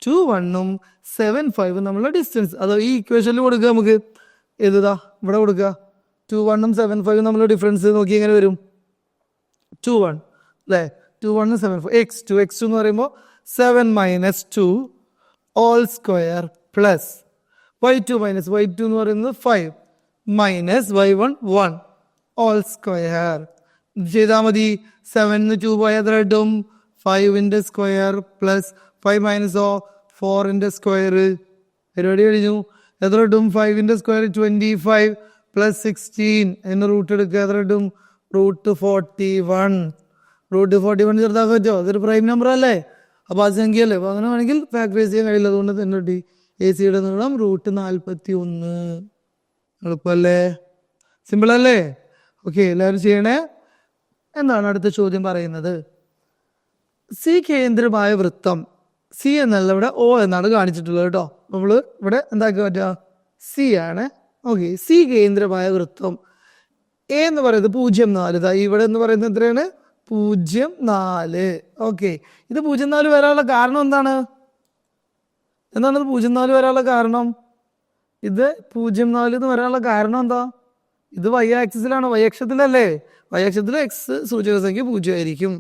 2 1 7 5 തമ്മിലുള്ള ഡിസ്റ്റൻസ്. അതോ ഈ ഇക്വേഷനിൽ കൊടുക്കുക, നമുക്ക് ഏതാ ഇവിടെ കൊടുക്കുക. 2 1 7 5 തമ്മിലുള്ള ഡിഫറൻസ് നോക്കി എങ്ങനെ വരും? 2 1 അല്ലേ, 2 1 7 5. x2 എന്ന് പറയുമ്പോൾ 7 - 2 all square പ്ലസ് y2 എന്ന് പറയുന്നത് 5 - y1 1 all square. ചെയ്താൽ മതി. 7 2 പോയാൽ എത്ര കിട്ടും? 5ന്റെ സ്ക്വയർ പ്ലസ് 5 - 4ന്റെ സ്ക്വയർ. പരിപാടി കഴിഞ്ഞു. എത്ര കിട്ടും? 5ന്റെ സ്ക്വയർ 25 പ്ലസ് 16. അതിന് റൂട്ട് എടുക്കുക, എത്ര കിട്ടും? √41. √41 ചെറുതാക്കാൻ പറ്റുമോ? അതൊരു പ്രൈം നമ്പർ അല്ലേ, അപ്പോൾ അത് സംഖ്യ അല്ലേ. അപ്പോൾ അങ്ങനെ വേണമെങ്കിൽ ഫാക്ടറൈസ് ചെയ്യാൻ കഴിയില്ല. അതുകൊണ്ട് തന്നെ കിട്ടി എ സിയുടെ നീളം √41. എളുപ്പമല്ലേ, സിമ്പിൾ അല്ലേ? ഓക്കെ, എല്ലാവരും ചെയ്യണേ. എന്താണ് അടുത്ത ചോദ്യം പറയുന്നത്? സി കേന്ദ്രമായ വൃത്തം, സി എന്നല്ല ഇവിടെ O എന്നാണ് കാണിച്ചിട്ടുള്ളത് കേട്ടോ. നമ്മൾ ഇവിടെ എന്താക്കി പറ്റുക? സി ആണ്. ഓക്കെ, സി കേന്ദ്രമായ വൃത്തം എ എന്ന് പറയുന്നത് 0,4. ഇവിടെ എന്ന് പറയുന്നത് എത്രയാണ്? 0,4. ഓക്കെ, ഇത് 0,4 വരാനുള്ള കാരണം എന്താണ്? ഇത് 0,4 വരാനുള്ള കാരണം? ഇത് 0,4 എന്ന് വരാനുള്ള കാരണം എന്താ? ഇത് വൈ ആക്സിസിലാണ്, വൈ അക്ഷത്തിലല്ലേ. വൈ അക്ഷത്തിൽ എക്സ് സൂചക സംഖ്യ 0 ആയിരിക്കും.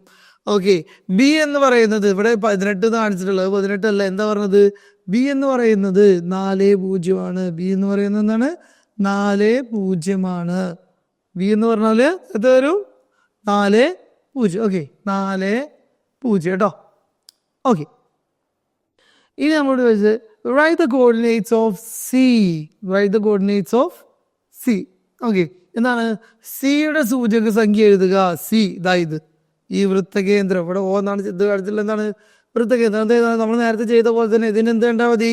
ഓക്കെ, ബി എന്ന് പറയുന്നത് ഇവിടെ 18 കാണിച്ചിട്ടുള്ളത്, 18 അല്ല. എന്താ പറഞ്ഞത്? ബി എന്ന് പറയുന്നത് 4 0 ആണ്. ബി എന്ന് പറയുന്നത് എന്താണ്? 4 0 ആണ്. ബി എന്ന് പറഞ്ഞാല് എത്ര വരും? 4 0. ഓക്കെ, 4 0 കേട്ടോ. ഓക്കെ, ഇനി നമ്മളോട് ചോദിച്ചത് write the coordinates of C. Okay, എന്താണ്? സിയുടെ സൂചക സംഖ്യ എഴുതുക. സി ഇത് ഈ വൃത്തകേന്ദ്രം ഇവിടെ O എന്നാണ് ഇത് കാണിച്ചിട്ടുള്ള. എന്താണ്? വൃത്തകേന്ദ്രം. നമ്മൾ നേരത്തെ ചെയ്ത പോലെ തന്നെ ഇതിന് എന്ത് കണ്ടാൽ മതി?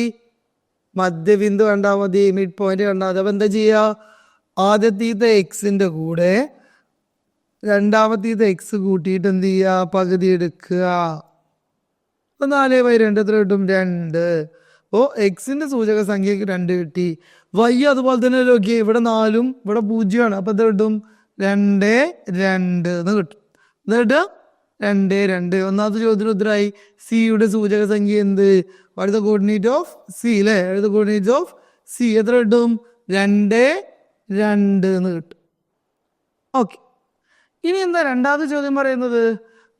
മധ്യബിന്ദു കണ്ടാൽ മതി, മിഡ് പോയിന്റ് കണ്ടാൽ മതി. അപ്പം എന്താ ചെയ്യുക? ആദ്യത്തെ എക്സിന്റെ കൂടെ രണ്ടാമത്തെ എക്സ് കൂട്ടിയിട്ട് എന്ത് ചെയ്യുക? പകുതി എടുക്കുക. 4/2 എത്ര കിട്ടും? 2. അപ്പോൾ എക്സിന്റെ സൂചക സംഖ്യക്ക് 2 കിട്ടി. വൈ അതുപോലെ തന്നെ നോക്കി, ഇവിടെ 4ഉം ഇവിടെ 0 ആണ്. അപ്പൊ എന്ത് കിട്ടും? 2 2 എന്ന് കിട്ടും. എന്നിട്ട് 2 2. ഒന്നാമത്തെ ചോദ്യത്തിന് ഉത്തരമായി. സിയുടെ സൂചക സംഖ്യ എന്ത്? What is the coordinate of C അല്ലേ? What is the coordinate of C? എത്ര കിട്ടും? 2 2 എന്ന് കിട്ടും. ഓക്കെ, ഇനി എന്താ രണ്ടാമത്തെ ചോദ്യം പറയുന്നത്?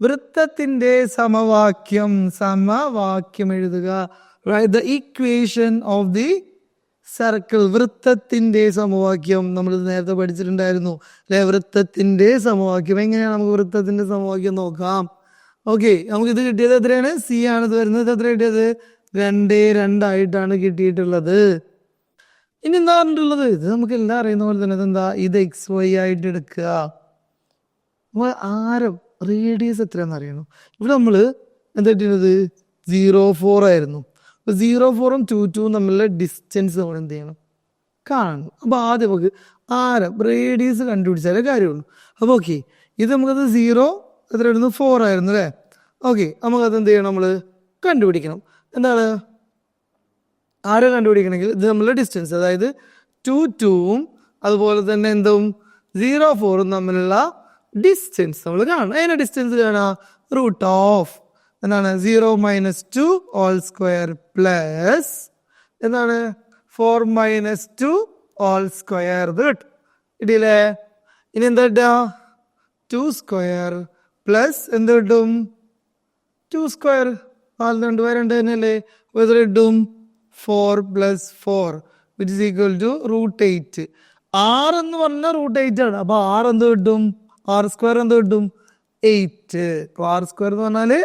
വൃത്തത്തിന്റെ സമവാക്യം എഴുതുക. Write the equation of the circle. വൃത്തത്തിന്റെ സമവാക്യം നമ്മൾ നേരത്തെ പഠിച്ചിട്ടുണ്ടായിരുന്നു അല്ലെ? വൃത്തത്തിന്റെ സമവാക്യം എങ്ങനെയാണ്? നമുക്ക് വൃത്തത്തിന്റെ സമവാക്യം നോക്കാം. ഓക്കെ, നമുക്ക് ഇത് കിട്ടിയത് എത്രയാണ്? സി ആണ് ഇത് വരുന്നത്. എത്ര കിട്ടിയത്? 2 2 ആയിട്ടാണ് കിട്ടിയിട്ടുള്ളത്. ഇനി എന്താ പറഞ്ഞിട്ടുള്ളത്? ഇത് നമുക്ക് എല്ലാം അറിയുന്ന പോലെ തന്നെ ഇതെന്താ? ഇത് XY ആയിട്ട് എടുക്കുക. ആരം റേഡിയസ് എത്രയാണെന്ന് അറിയണം. ഇവിടെ നമ്മൾ എന്താ കിട്ടിയത്? 0.4 ആയിരുന്നു. 0.4ഉം 2.2 തമ്മിലുള്ള ഡിസ്റ്റൻസ് നമ്മൾ എന്ത് ചെയ്യണം? കാണണം. അപ്പൊ ആദ്യം നമുക്ക് ആരം റേഡിയസ് കണ്ടുപിടിച്ചാലേ കാര്യമുള്ളൂ. അപ്പൊ ഓക്കെ, ഇത് നമുക്കത് 0 എത്രയായിരുന്നു? 4 ആയിരുന്നു അല്ലേ? ഓക്കെ, നമുക്കത് എന്ത് ചെയ്യണം? നമ്മൾ കണ്ടുപിടിക്കണം. എന്താണ് ആരം കണ്ടുപിടിക്കണമെങ്കിൽ ഇത് നമ്മളുടെ ഡിസ്റ്റൻസ്, അതായത് 2.2ഉം അതുപോലെ തന്നെ എന്തും 0.4ഉം തമ്മിലുള്ള ഡിസ്റ്റൻസ് നമ്മൾ കാണണം. അതിന്റെ ഡിസ്റ്റൻസ് കാണാം. റൂട്ട് ഓഫ് എന്താണ്? 0 - 2 all square പ്ലസ് എന്താണ്? 4 - 2 all square. ഇത് കിട്ടും. ഇടിയില്ലേ? ഇനി എന്താ കിട്ടുക? 2 square പ്ലസ് എന്ത് കിട്ടും? 2 square. 2 തന്നെയല്ലേ? എത്ര കിട്ടും? 4 + 4 which is equal to √8. R എന്ന് പറഞ്ഞാൽ √8 ആണ്. അപ്പൊ R എന്ത് കിട്ടും? R² എന്ത് കിട്ടും? 8. അപ്പൊ R² എന്ന് പറഞ്ഞാല്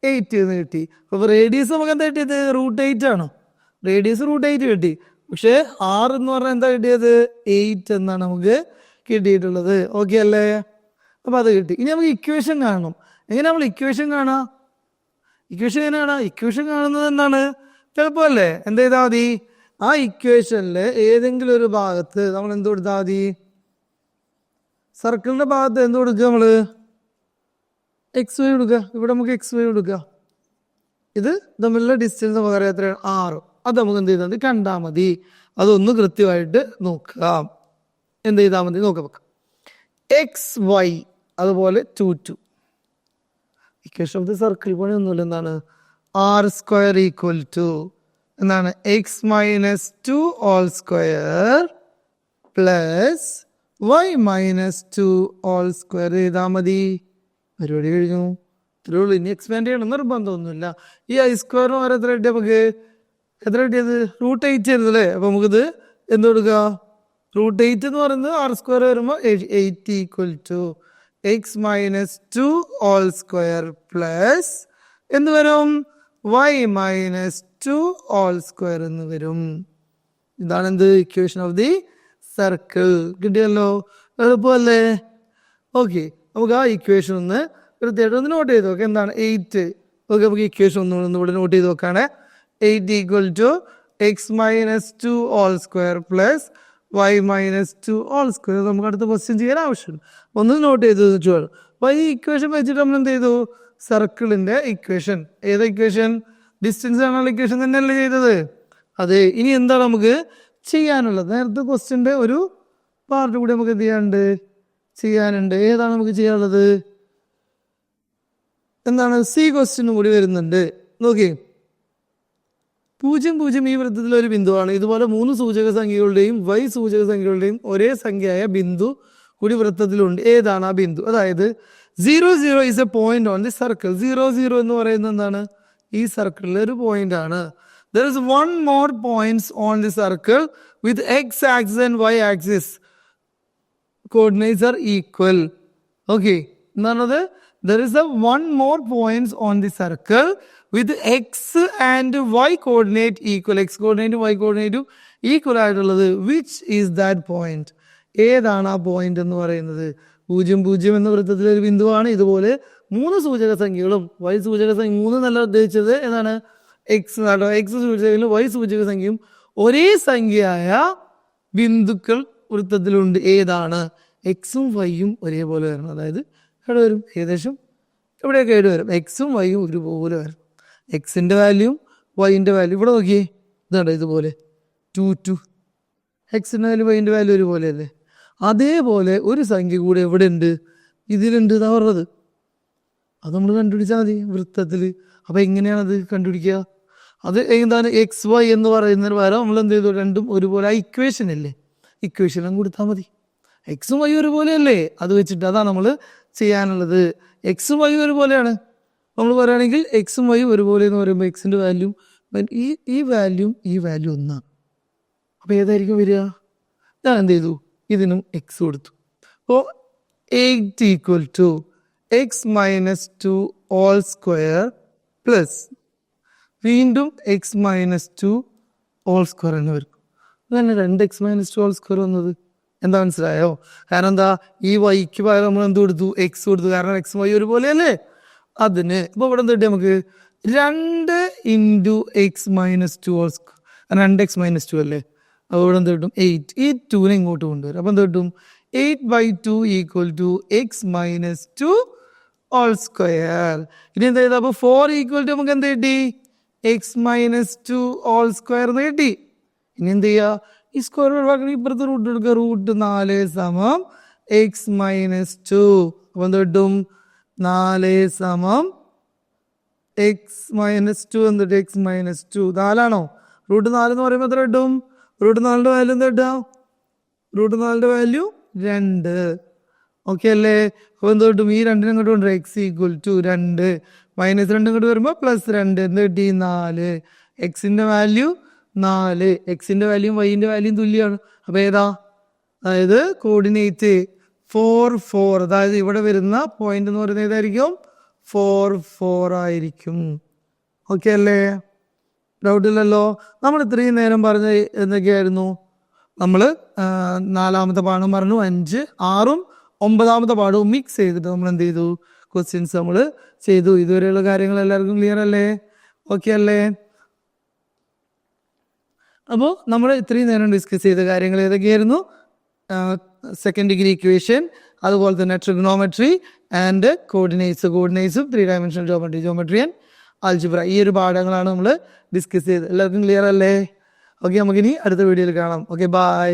8 എന്ന് കിട്ടി. അപ്പൊ റേഡിയസ് നമുക്ക് എന്താ കിട്ടിയത്? √8 ആണ്. റേഡിയസ് √8 കിട്ടി. പക്ഷെ R എന്ന് പറഞ്ഞാൽ എന്താ കിട്ടിയത്? 8 എന്നാണ് നമുക്ക് കിട്ടിയിട്ടുള്ളത്. ഓക്കെ അല്ലേ? അപ്പൊ അത് കിട്ടി. ഇനി നമുക്ക് ഇക്വേഷൻ കാണണം. എങ്ങനെ നമ്മൾ ഇക്വേഷൻ കാണാം? ഇക്വേഷൻ എങ്ങനെയാണ്? ഇക്വേഷൻ കാണുന്നത് എന്താണ്? എളുപ്പമല്ലേ? എന്ത് ചെയ്താൽ മതി? ആ ഇക്വേഷനില് ഏതെങ്കിലും ഒരു ഭാഗത്ത് നമ്മൾ എന്ത് കൊടുത്താൽ മതി? സർക്കിളിന്റെ ഭാഗത്ത് എന്ത് കൊടുക്കുക? നമ്മള് XY കൊടുക്കുക. ഇവിടെ നമുക്ക് XY കൊടുക്കുക. ഇത് തമ്മിലുള്ള ഡിസ്റ്റൻസ് നമുക്കറിയാം എത്രയാണ്? 6. അത് നമുക്ക് എന്ത് ചെയ്താൽ മതി? കണ്ടാൽ മതി. അതൊന്ന് കൃത്യമായിട്ട് നോക്കാം. എന്ത് ചെയ്താൽ മതി? നോക്കാം. XY അതുപോലെ 2 ഇക്വേഷൻ ഓഫ് ദി സർക്കിൾ പണിയൊന്നുമില്ല. എന്താണ്? R² എന്താണ്? X - 2 all square plus Y - 2 all square ചെയ്താൽ മതി. പരിപാടി കഴിഞ്ഞു. ഇത്രേ ഉള്ളൂ. ഇനി എക്സ്പാൻഡ് ചെയ്യണം നിർബന്ധമൊന്നുമില്ല. ഈ I² വരെ എത്ര കിട്ടിയ നമുക്ക്? എത്ര കിട്ടിയത്? √8 ആയിരുന്നു അല്ലേ? അപ്പൊ നമുക്കിത് എന്ത് കൊടുക്കുക? √8 എന്ന് പറയുന്നത് R² വരുമ്പോൾ 8 = X - 2 all square പ്ലസ് എന്ത് വരും? Y - 2 all square എന്ന് വരും. ഇതാണ് എന്ത്? Equation of the circle. കിട്ടിയല്ലോ? എളുപ്പമല്ലേ? ഓക്കെ, നമുക്ക് ആ ഇക്വേഷൻ ഒന്ന് കൃത്യമായിട്ട് ഒന്ന് നോട്ട് ചെയ്ത് നോക്കാം. എന്താണ്? 8. ഓക്കെ, നമുക്ക് ഇക്വേഷൻ ഒന്നുകൂടെ നോട്ട് ചെയ്ത് നോക്കാണ്. 8 = X - 2 all square plus Y - 2 all square. നമുക്ക് അടുത്ത ക്വസ്റ്റ്യൻ ചെയ്യാൻ ആവശ്യമുണ്ട്. ഒന്ന് നോട്ട് ചെയ്ത് വെച്ചോളൂ. അപ്പൊ ഈ ഇക്വേഷൻ വെച്ചിട്ട് നമ്മൾ എന്ത് ചെയ്തു? സർക്കിളിന്റെ ഇക്വേഷൻ. ഏതാ ഇക്വേഷൻ? ഡിസ്റ്റൻസ് ആണുള്ള ഇക്വേഷൻ തന്നെയല്ലേ ചെയ്തത്? അതെ. ഇനി എന്താണ് നമുക്ക് ചെയ്യാനുള്ളത്? നേരത്തെ ക്വസ്റ്റ്യന്റെ ഒരു പാർട്ട് കൂടി നമുക്ക് എന്ത് ചെയ്യാനുണ്ട്. ഏതാണ് നമുക്ക് ചെയ്യാനുള്ളത്? എന്താണ്? സി ക്വസ്റ്റ്യനും കൂടി വരുന്നുണ്ട്. നോക്കി, 0 0 ഈ വൃത്തത്തിലെ ഒരു ബിന്ദുവാണ്. ഇതുപോലെ 3 സൂചക സംഖ്യകളുടെയും Y സൂചക സംഖ്യകളുടെയും ഒരേ സംഖ്യയായ ബിന്ദു കൂടി വൃത്തത്തിലുണ്ട്. ഏതാണ് ആ ബിന്ദു? അതായത് 0 0 is a point on the circle. 0 0 എന്ന് പറയുന്നത് എന്താണ്? ഈ സർക്കിളിലെ ഒരു പോയിന്റ് ആണ്. There is one more points on the circle with X axis and Y axis. Coordinates are equal. Okay, എന്താണത്? There is a one more points on the circle with X and Y coordinate equal. X coordinate Y coordinate equal ആയിട്ടുള്ളത്. Which is that point? ഏതാണ് ആ പോയിന്റ് എന്ന് പറയുന്നത്? 0 0 എന്ന വൃത്തത്തിലെ ഒരു ബിന്ദുവാണ്. ഇതുപോലെ 3 സൂചക സംഖ്യകളും Y സൂചക സംഖ്യ 3 എന്നല്ല ഉദ്ദേശിച്ചത്. ഏതാണ്? X എന്നാട്ടോ. X സൂചകയും Y സൂചക സംഖ്യയും ഒരേ സംഖ്യയായ ബിന്ദുക്കൾ വൃത്തത്തിലുണ്ട്. ഏതാണ്? Xഉം Yയും ഒരേപോലെ വരണം. അതായത് ഇവിടെ വരും, ഏകദേശം ഇവിടെയൊക്കെ ആയിട്ട് വരും. Xഉം Yയും ഒരുപോലെ വരും. Xന്റെ വാല്യൂയും Yന്റെ വാല്യൂ ഇവിടെ നോക്കിയേ. ഇതാണ്ടോ ഇതുപോലെ 2 2. Xന്റെ വാല്യൂ Yന്റെ വാല്യൂ ഒരുപോലെ അല്ലേ? അതേപോലെ ഒരു സംഖ്യ കൂടെ എവിടെ ഉണ്ട്? ഇതിലുണ്ട്. ഇതാ പറഞ്ഞത്. അത് നമ്മൾ കണ്ടുപിടിച്ചാൽ മതി വൃത്തത്തിൽ. അപ്പം എങ്ങനെയാണ് അത് കണ്ടുപിടിക്കുക? അത് എന്താണ് എക്സ് വൈ എന്ന് പറയുന്നതിന് പകരം നമ്മൾ എന്ത് ചെയ്തു, രണ്ടും ഒരുപോലെ ആ ഇക്വേഷൻ അല്ലേ, ഇക്വേഷനും കൊടുത്താൽ മതി. എക്സും വൈ ഒരുപോലെ അല്ലേ, അത് വെച്ചിട്ട് അതാണ് നമ്മൾ ചെയ്യാനുള്ളത്. എക്സും വൈ ഒരുപോലെയാണ്. നമ്മൾ പറയുകയാണെങ്കിൽ എക്സും വൈ ഒരുപോലെ എന്ന് പറയുമ്പോൾ എക്സിൻ്റെ വാല്യൂ ഈ വാല്യൂ ഒന്നാണ്. അപ്പോൾ ഏതായിരിക്കും വരിക? ഞാൻ എന്ത് ചെയ്തു, ഇതിനും എക്സ് കൊടുത്തു. അപ്പോൾ 8 = x - 2 all square പ്ലസ് വീണ്ടും x - 2 all square എന്ന് വരും. അതന്നെ 2x - 2 all square വന്നത്. എന്താ മനസ്സിലായോ? കാരണം എന്താ, ഈ വൈക്ക് പകരം നമ്മൾ എന്ത് കൊടുത്തു, എക്സ് കൊടുത്തു. കാരണം എക്സ് വൈ ഒരുപോലെ അല്ലേ. അതിന് ഇപ്പോൾ ഇവിടെ എന്ത് കിട്ടി നമുക്ക്, 2 × x - 2 all square, 2x - 2 അല്ലേ. അപ്പോൾ ഇവിടെ എന്ത് കിട്ടും, 8. ഈ 2നെ ഇങ്ങോട്ട് കൊണ്ടുവരും. അപ്പോൾ എന്ത് കിട്ടും, 8/2 = x - 2 all square. ഇനി എന്താ ചെയ്താൽ അപ്പോൾ 4 = നമുക്ക് എന്ത് കിട്ടി, x - 2 all square എന്ന് കിട്ടി. ഇനി എന്ത് ചെയ്യുക, ഈ സ്ക്വയർ ഒഴിവാക്കണ ഇപ്പുറത്ത് റൂട്ട് എടുക്കുക. √4 = x - 2. അപ്പോൾ എന്ത് കിട്ടും, 4 = x - 2 എന്നിട്ട് x - 2 4ആണോ? √4 എന്ന് പറയുമ്പോൾ എത്ര കിട്ടും? √4ന്റെ വാല്യൂ എന്താ കിട്ടുക? √4ന്റെ വാല്യൂ 2. ഓക്കെ അല്ലേ? അപ്പോൾ എന്ത് കിട്ടും, ഈ 2നെ ഇങ്ങോട്ട് കൊണ്ടുവരും. x = 2 -2 ഇങ്ങോട്ട് വരുമ്പോൾ +2 എന്ത് കിട്ടി, 4. എക്സിൻ്റെ വാല്യൂ 4. എക്സിൻ്റെ വാല്യൂയും വൈൻ്റെ വാല്യൂയും തുല്യമാണ്. അപ്പോൾ ഏതാ, അതായത് കോർഡിനേറ്റ് 4 4, അതായത് ഇവിടെ വരുന്ന പോയിന്റ് എന്ന് പറയുന്നത് ഏതായിരിക്കും, 4 4 ആയിരിക്കും. ഓക്കെ അല്ലേ? ഡൗട്ട് ഇല്ലല്ലോ? നമ്മൾ ഇത്രയും നേരം പറഞ്ഞ എന്തൊക്കെയായിരുന്നു? നമ്മൾ 4ാമത്തെ പാഠം പറഞ്ഞു, 5 6 9ാമത്തെ പാഠവും മിക്സ് ചെയ്തിട്ട് നമ്മൾ എന്ത് ചെയ്തു, ക്വസ്റ്റ്യൻസ് നമ്മൾ ചെയ്തു. ഇതുവരെയുള്ള കാര്യങ്ങൾ എല്ലാവർക്കും ക്ലിയർ അല്ലേ? ഓക്കെ അല്ലേ? അപ്പോൾ നമ്മൾ ഇത്രയും നേരം ഡിസ്കസ് ചെയ്ത കാര്യങ്ങൾ ഏതൊക്കെയായിരുന്നു? സെക്കൻഡ് ഡിഗ്രി ഇക്വേഷൻ, അതുപോലെ തന്നെ ട്രിഗണോമെട്രി ആൻഡ് കോർഡിനേറ്റ്സും 3 ഡയമെൻഷണൽ ജോമെട്രി ആൻഡ് ആൽജിബ്ര. ഈ ഒരു പാഠങ്ങളാണ് നമ്മൾ ഡിസ്കസ് ചെയ്തത്. എല്ലാവർക്കും ക്ലിയർ അല്ലേ? ഓക്കെ, നമുക്കിനി അടുത്ത വീഡിയോയിൽ കാണാം. Okay, by.